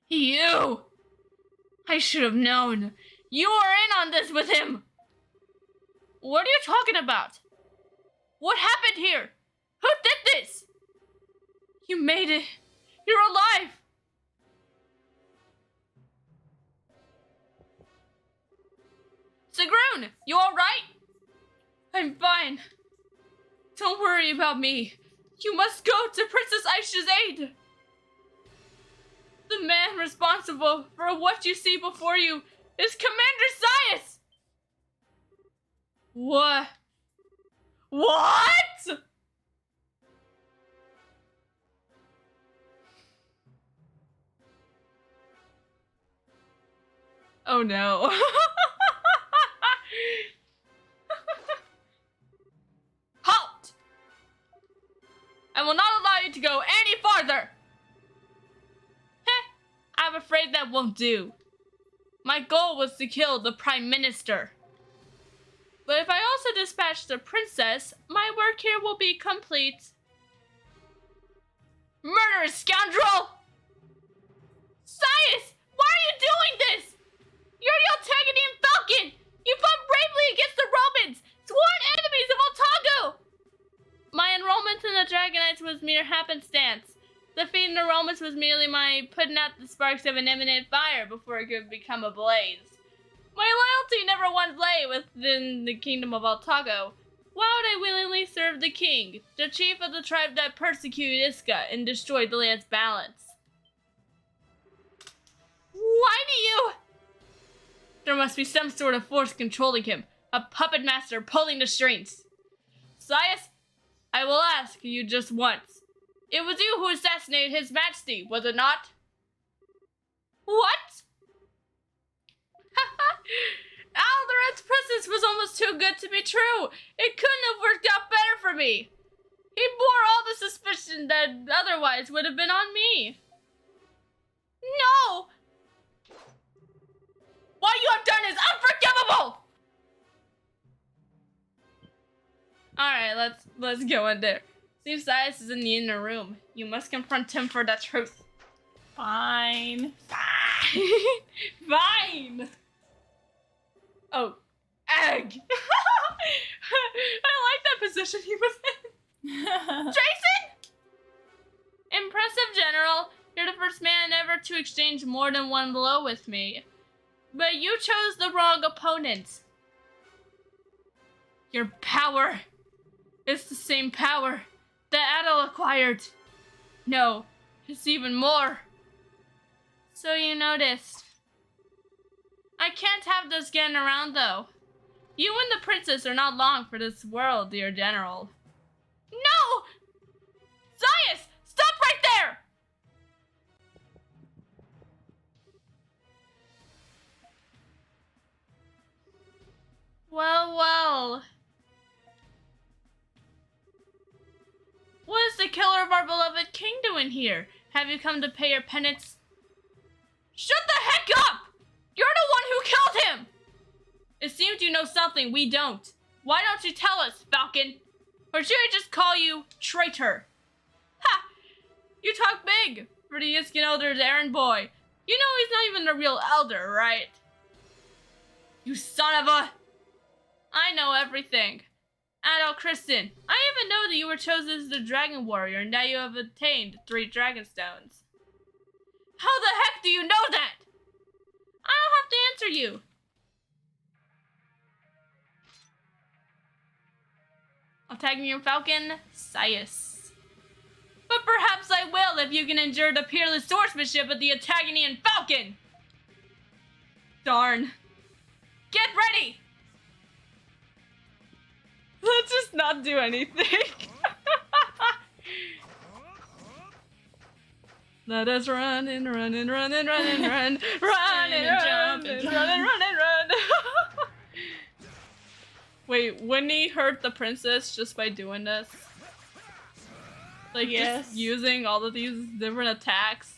Speaker 2: You! I should have known. You are in on this with him! What are you talking about? What happened here? Who did this? You made it. You're alive! Sigrun, you alright? I'm fine. Don't worry about me. You must go to Princess Aisha's aid. The man responsible for what you see before you is Commander Sias. What? What? Oh no. Halt! I will not allow you to go any farther. Heh, I'm afraid that won't do. My goal was to kill the Prime Minister. But if I also dispatch the princess, my work here will be complete. Murderous scoundrel! Sias, why are you doing this? You're the Altagonian Falcon! You fought bravely against the Romans, sworn enemies of Otago! My enrollment in the Dragonites was mere happenstance. Defeating the Romans was merely my putting out the sparks of an imminent fire before it could become a blaze. My loyalty never once lay within the kingdom of Otago. Why would I willingly serve the king, the chief of the tribe that persecuted Iska and destroyed the land's balance? Why do you... There must be some sort of force controlling him, a puppet master pulling the strings. Sias, I will ask you just once. It was you who assassinated His Majesty, was it not? What? Alderan's princess was almost too good to be true. It couldn't have worked out better for me. He bore all the suspicion that otherwise would have been on me. No! What you have done is unforgivable! Alright, let's go in there. Seems Sias is in the inner room. You must confront him for the truth.
Speaker 1: Fine.
Speaker 2: Fine! Oh, egg! I like that position he was in. Jason! Impressive, General. You're the first man ever to exchange more than one blow with me. But you chose the wrong opponent. Your power is the same power that Adel acquired. No, it's even more. So you noticed. I can't have this getting around, though. You and the princess are not long for this world, dear General. No! Sias, stop right there! Well, well. What is the killer of our beloved king doing here? Have you come to pay your penance? Shut the heck up! You're the one who killed him! It seems you know something we don't. Why don't you tell us, Falcon? Or should I just call you traitor? Ha! You talk big for the Iskin Elder's errand boy. You know he's not even the real elder, right? You son of a... I know everything. Adel Kristen, I even know that you were chosen as the Dragon Warrior and that you have attained 3 Dragonstones. How the heck do you know that? I don't have to answer you. Altagonian Falcon, Sias. But perhaps I will if you can endure the peerless swordsmanship of the Altagonian Falcon. Darn. Get ready! Let's just not do anything. Let us run and run and run and run and run. Run and run and run and run and run. Wait, wouldn't he hurt the princess just by doing this? Like,
Speaker 1: yes.
Speaker 2: Just using all of these different attacks.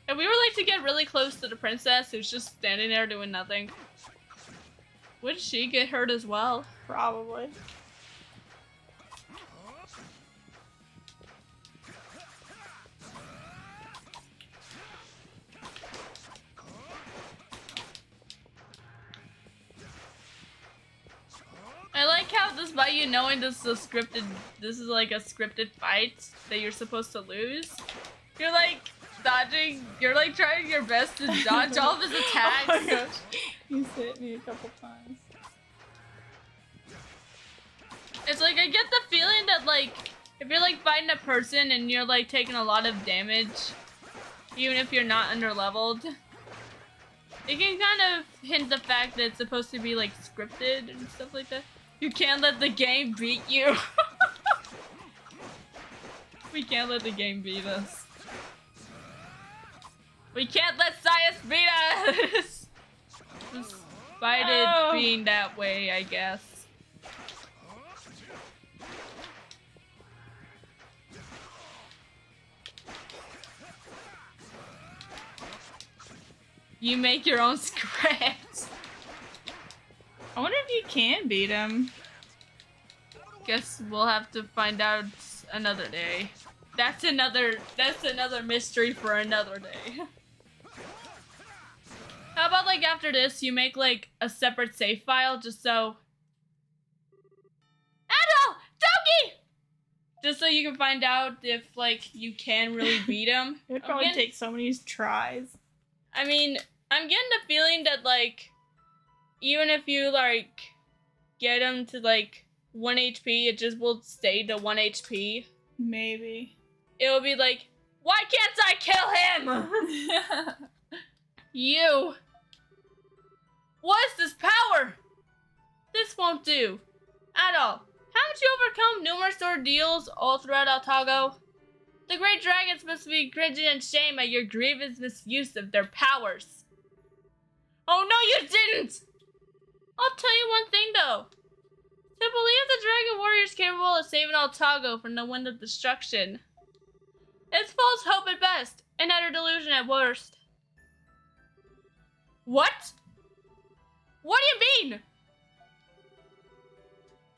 Speaker 2: If we were like to get really close to the princess who's just standing there doing nothing, would she get hurt as well?
Speaker 1: Probably.
Speaker 2: I like how, despite you knowing this is like a scripted fight that you're supposed to lose, you're like dodging, you're like trying your best to dodge all of his attacks.
Speaker 1: Oh my gosh. He's hit me a couple times.
Speaker 2: It's like I get the feeling that like if you're like fighting a person and you're like taking a lot of damage, even if you're not underleveled, it can kind of hint the fact that it's supposed to be like scripted and stuff like that. You can't let the game beat you. We can't let the game beat us. We can't let Sias beat us! Despite it being that way, I guess. You make your own script.
Speaker 1: I wonder if you can beat him.
Speaker 2: Guess we'll have to find out another day. That's another mystery for another day. How about like after this you make like a separate save file just so Adol! Doki! Just so you can find out if like you can really beat him.
Speaker 1: It'd probably take so many tries.
Speaker 2: I mean, I'm getting the feeling that like even if you like get him to like 1 HP, it just will stay to 1 HP.
Speaker 1: Maybe.
Speaker 2: It will be like, why can't I kill him? You. What is this power? This won't do. At all. Haven't you overcome numerous ordeals all throughout Altago? The great dragons must be cringing in shame at your grievous misuse of their powers. Oh no, you didn't! I'll tell you one thing though. To believe the dragon warrior is capable of saving Altago from the wind of destruction. It's false hope at best, and utter delusion at worst. What? What do you mean?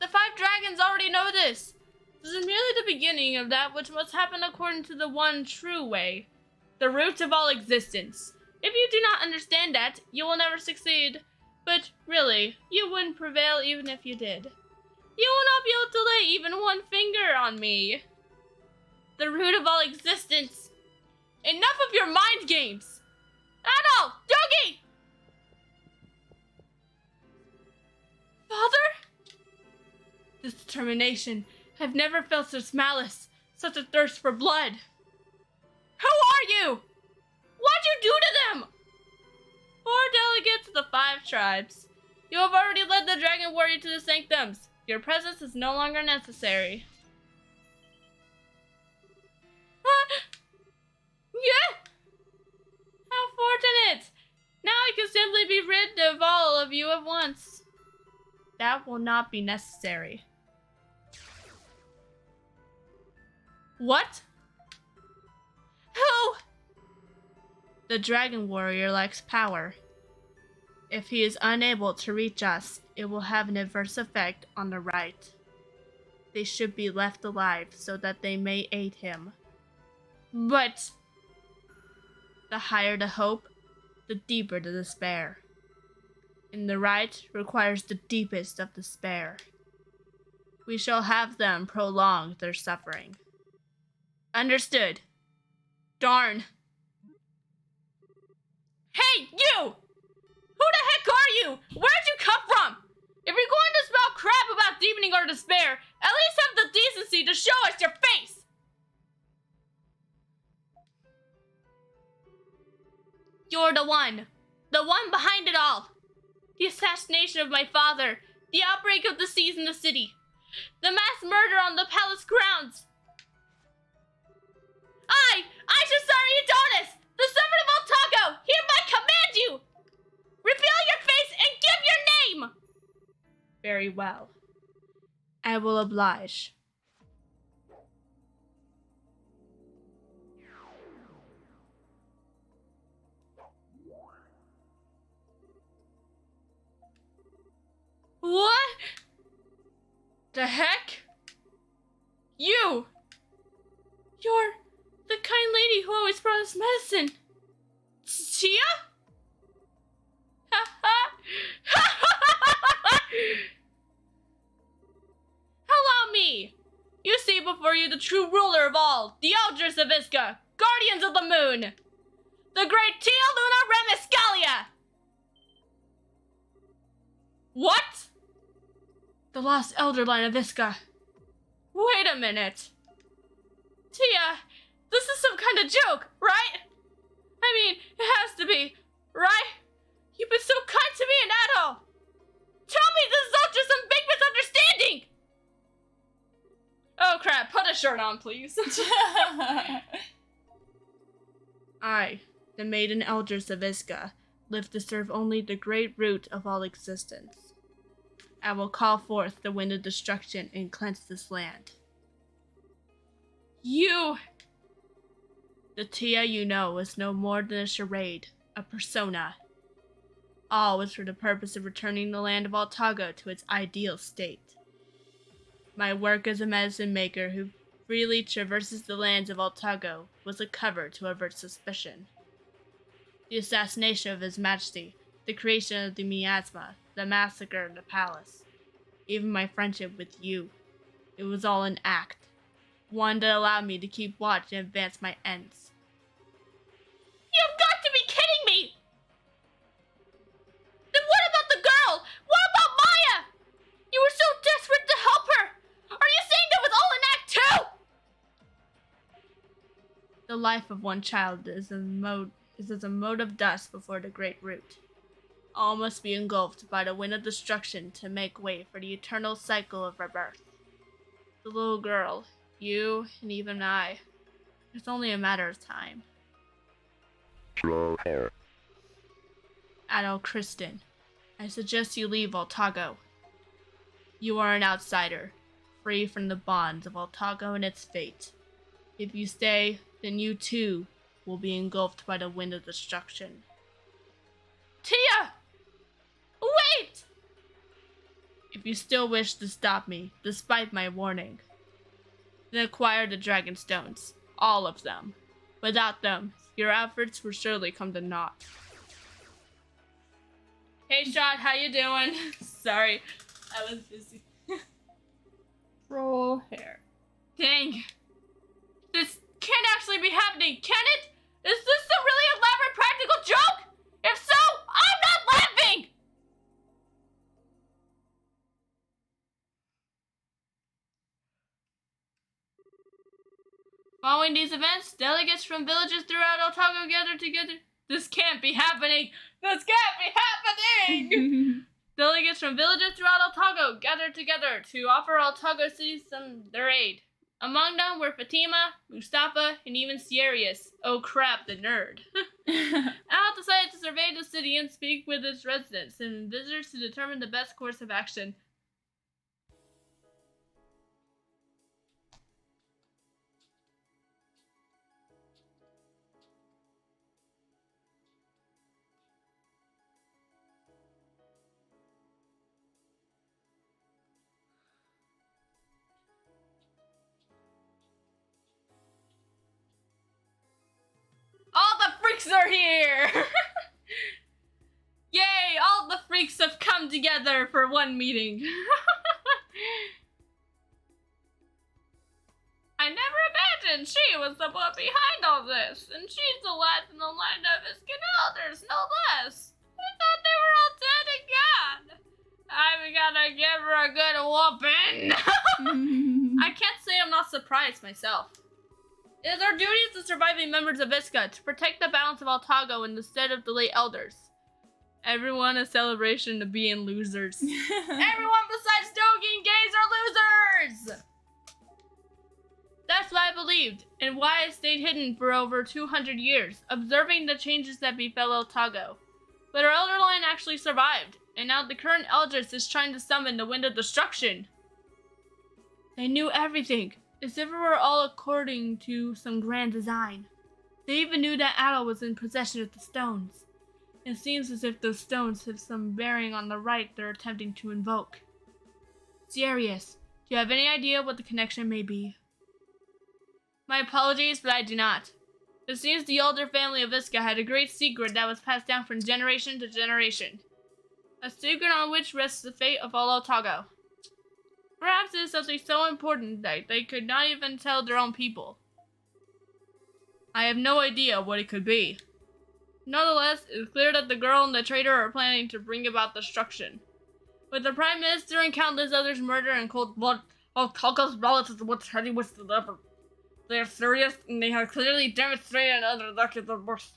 Speaker 2: The 5 dragons already know this. This is merely the beginning of that which must happen according to the one true way, the root of all existence. If you do not understand that, you will never succeed. But really, you wouldn't prevail even if you did. You will not be able to lay even one finger on me. The root of all existence. Enough of your mind games! Adol! Dogi! Father? This determination. I've never felt such malice, such a thirst for blood. Who are you? What'd you do to them? 4 delegates of the 5 tribes. You have already led the dragon warrior to the sanctums. Your presence is no longer necessary. Yeah! How fortunate! Now I can simply be rid of all of you at once. That will not be necessary. What? Who? The dragon warrior lacks power. If he is unable to reach us, it will have an adverse effect on the right. They should be left alive so that they may aid him. But the higher the hope, the deeper the despair. And the right requires the deepest of despair. We shall have them prolong their suffering. Understood. Darn. Hey, you! Who the heck are you? Where'd you come from? If you're going to spout crap about deepening our despair, at least have the decency to show us your face! You're the one behind it all. The assassination of my father, the outbreak of disease in the city, the mass murder on the palace grounds. I, Aishasari Adonis, the servant of Altago, hereby command you! Reveal your face and give your name! Very well. I will oblige. What? The heck? You're the kind lady who always brought us medicine. Tia? Allow me. You see before you the true ruler of all, the Eldris of Iska, guardians of the moon, the great Tia Luna Remiscalia. What? The lost elder line of Iska. Wait a minute. Tia, this is some kind of joke, right? I mean, it has to be, right? You've been so kind to me and Adol. Tell me this is all just some big misunderstanding. Oh crap, put a shirt on, please. I, the maiden elders of Iska, live to serve only the great root of all existence. I will call forth the wind of destruction and cleanse this land. You... The Tia you know is no more than a charade, a persona. All was for the purpose of returning the land of Altago to its ideal state. My work as a medicine maker who freely traverses the lands of Altago was a cover to avert suspicion. The assassination of His Majesty, the creation of the miasma, the massacre of the palace, even my friendship with you, it was all an act, one that allowed me to keep watch and advance my ends. You've got to be kidding me! Then what about the girl? What about Maya? You were so desperate to help her! Are you saying that was all an act too? The life of one child is as a mote of dust before the great root. All must be engulfed by the wind of destruction to make way for the eternal cycle of rebirth. The little girl, you, and even I, it's only a matter of time.
Speaker 5: Slow hair.
Speaker 2: Adol Kristen, I suggest you leave Altago. You are an outsider, free from the bonds of Altago and its fate. If you stay, then you too will be engulfed by the wind of destruction. Tia! Wait! If you still wish to stop me, despite my warning, then acquire the Dragon Stones. All of them. Without them, your efforts will surely come to naught. Hey Shot, how you doing? Sorry, I was busy.
Speaker 1: Roll hair.
Speaker 2: Dang. This can't actually be happening, can it? Is this a really elaborate practical joke? If so, I'm not laughing! Following these events, delegates from villages throughout Altago gather together. This can't be happening! This can't be happening! Delegates from villages throughout Altago gathered together to offer Altago City their aid. Among them were Fatima, Mustafa, and even Sirius. Oh crap, the nerd. Al decided to survey the city and speak with its residents and visitors to determine the best course of action. All the freaks are here! Yay, all the freaks have come together for one meeting. I never imagined she was the one behind all this, and she's the last in the line of Iskan elders, no less. I thought they were all dead and gone. I'm gonna give her a good whooping. I can't say I'm not surprised myself. It is our duty as the surviving members of Iska to protect the balance of Altago in the stead of the late elders. Everyone a celebration of being losers. Everyone besides Dogi and Gaze are losers! That's what I believed, and why I stayed hidden for over 200 years, observing the changes that befell Altago. But our elder line actually survived, and now the current elders is trying to summon the wind of destruction. They knew everything, as if it were all according to some grand design. They even knew that Adol was in possession of the stones. It seems as if those stones have some bearing on the rite they're attempting to invoke. Sirius, do you have any idea what the connection may be? My apologies, but I do not. It seems the older family of Iska had a great secret that was passed down from generation to generation. A secret on which rests the fate of all Altago. Perhaps it is something so important that they could not even tell their own people. I have no idea what it could be. Nonetheless, it is clear that the girl and the traitor are planning to bring about destruction. With the Prime Minister and countless others murdered in cold blood, Altaca's relatives were treated with delivered. They are serious and they have clearly demonstrated another decade of worse.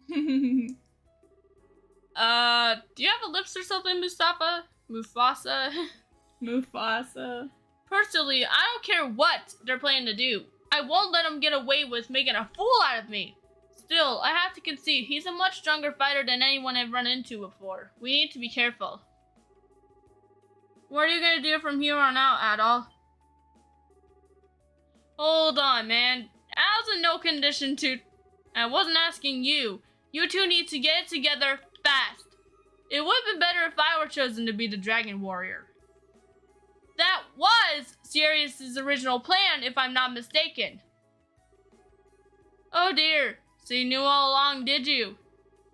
Speaker 2: Do you have a lips or something, Mustafa? Mufasa?
Speaker 1: Mufasa.
Speaker 2: Personally, I don't care what they're planning to do. I won't let them get away with making a fool out of me. Still, I have to concede, he's a much stronger fighter than anyone I've run into before. We need to be careful. What are you gonna do from here on out, Adol? Hold on, man. Al's in no condition to... I wasn't asking you. You two need to get it together fast. It would have been better if I were chosen to be the Dragon Warrior. That was Sirius's original plan, if I'm not mistaken. Oh dear, so you knew all along, did you?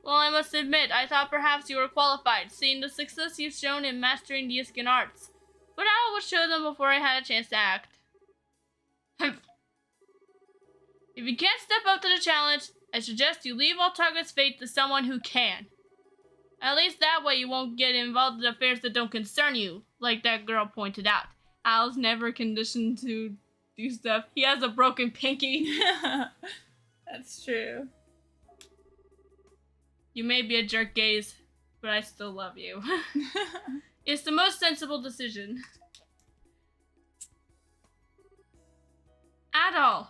Speaker 2: Well, I must admit, I thought perhaps you were qualified, seeing the success you've shown in mastering the Iskin arts. But I was chosen before I had a chance to act. If you can't step up to the challenge, I suggest you leave Altarga's fate to someone who can. At least that way you won't get involved in affairs that don't concern you, like that girl pointed out. Al's never conditioned to do stuff. He has a broken pinky.
Speaker 1: That's true.
Speaker 2: You may be a jerk, Gaze, but I still love you. It's the most sensible decision. Adol.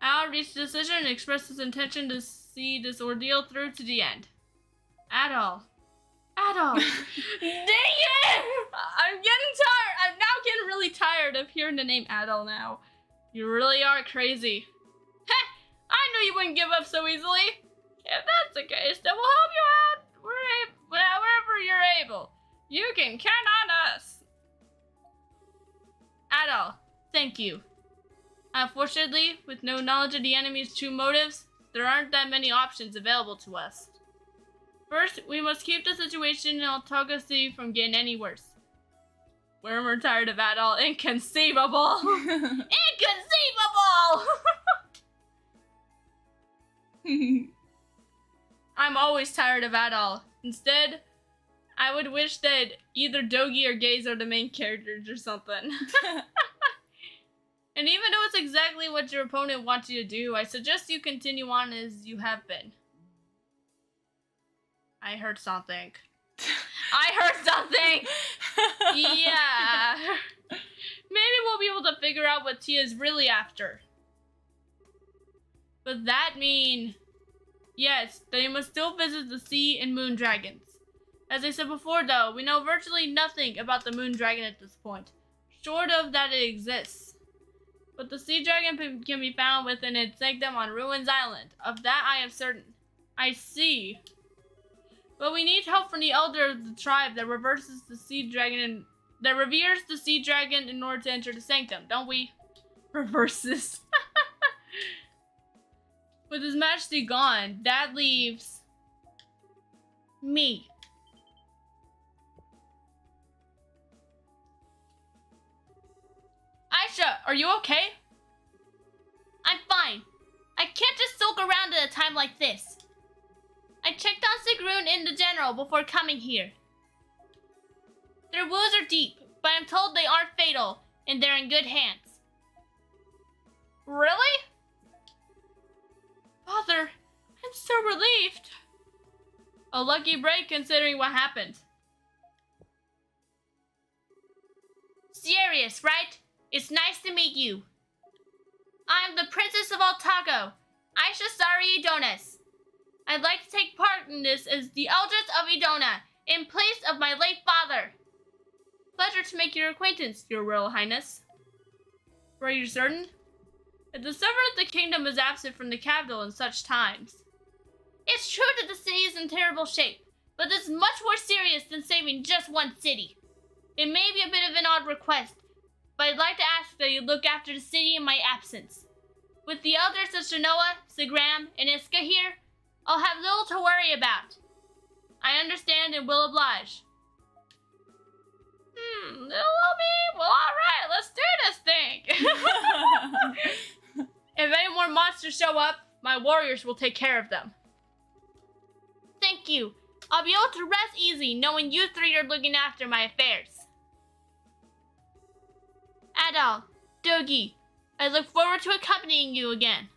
Speaker 2: Al reached a decision and expressed his intention to see this ordeal through to the end. Adol. Dang it! I'm getting tired. I'm now getting really tired of hearing the name Adol now. You really are crazy. Heh! I knew you wouldn't give up so easily. If that's the case, then we'll help you out wherever you're able. You can count on us. Adol, thank you. Unfortunately, with no knowledge of the enemy's true motives, there aren't that many options available to us. First, we must keep the situation in Altarga City from getting any worse. We're tired of Adol. Inconceivable! Inconceivable! I'm always tired of Adol. Instead, I would wish that either Dogi or Gaze are the main characters or something. And even though it's exactly what your opponent wants you to do, I suggest you continue on as you have been. I heard something. Yeah. Maybe we'll be able to figure out what Tia's really after. But that mean... Yes, they must still visit the sea and moon dragons. As I said before though, we know virtually nothing about the moon dragon at this point. Short of that it exists. But the sea dragon can be found within its sanctum on Ruins Island. Of that I am certain. I see. But we need help from the elder of the tribe that reveres the sea dragon in order to enter the sanctum, don't we? Reverses. With His Majesty gone, that leaves me. Aisha, are you okay? I'm fine. I can't just sulk around at a time like this. I checked on Sigrun and the general before coming here. Their wounds are deep, but I'm told they aren't fatal, and they're in good hands. Really? Father, I'm so relieved. A lucky break considering what happened. Serious, right? It's nice to meet you. I'm the Princess of Altago, Aisha Sari Edonis. I'd like to take part in this as the Eldritch of Edona, in place of my late father. Pleasure to make your acquaintance, Your Royal Highness. Are you certain? The sovereign of the kingdom is absent from the capital in such times. It's true that the city is in terrible shape, but this is much more serious than saving just one city. It may be a bit of an odd request, but I'd like to ask that you look after the city in my absence. With the elders of Shanoa, Sigram, and Iska here, I'll have little to worry about. I understand and will oblige. Well, alright, let's do this thing. If any more monsters show up, my warriors will take care of them. Thank you. I'll be able to rest easy knowing you three are looking after my affairs. Adal, Dogi, I look forward to accompanying you again.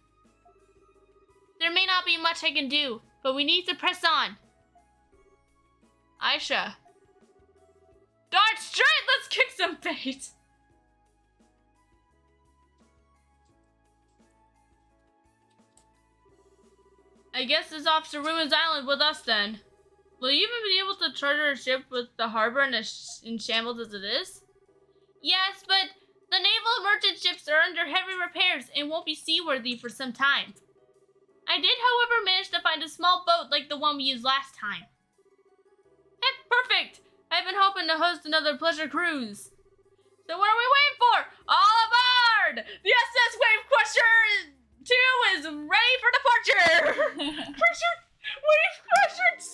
Speaker 2: There may not be much I can do, but we need to press on. Aisha. Dart straight, let's kick some bait. I guess it's off to Ruins Island with us then. Will you even be able to charter a ship with the harbor in shambles as it is? Yes, but the naval merchant ships are under heavy repairs and won't be seaworthy for some time. I did, however, manage to find a small boat like the one we used last time. Heck, perfect! I've been hoping to host another pleasure cruise. So what are we waiting for? All aboard! The SS Wave Crusher 2 is ready for departure! Wave Crusher 2!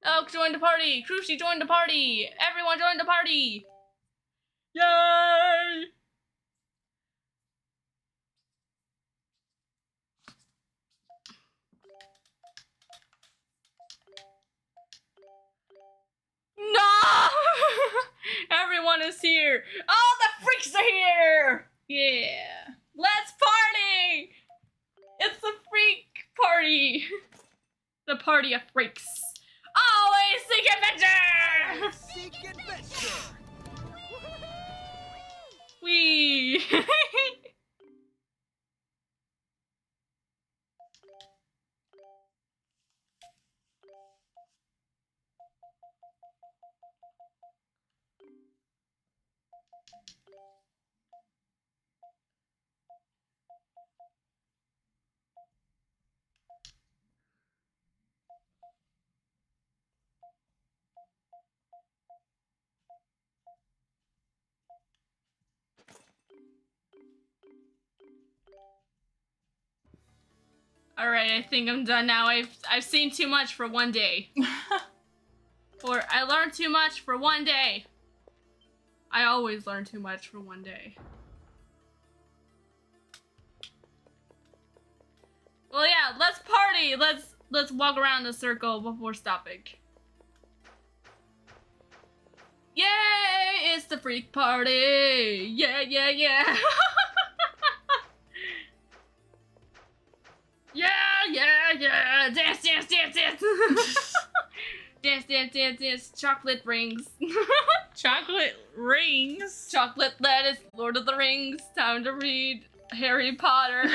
Speaker 2: Elk joined the party! Cruci joined the party! Everyone joined the party! Yay! No! Everyone is here! All the freaks are here!
Speaker 1: Yeah.
Speaker 2: Let's party! It's the freak party! The party of freaks. Always seek adventure!
Speaker 4: Seek adventure.
Speaker 2: Wee! Alright, I think I'm done now. I've seen too much for one day. Or I learned too much for one day. I always learn too much for one day. Well, yeah, let's party. Let's walk around the circle before stopping. Yay! It's the freak party. Yeah, yeah, yeah. Yeah, yeah, yeah. Dance, dance, dance, dance. Dance, dance, dance, dance. Chocolate rings.
Speaker 1: Chocolate rings.
Speaker 2: Chocolate lettuce. Lord of the Rings. Time to read Harry Potter.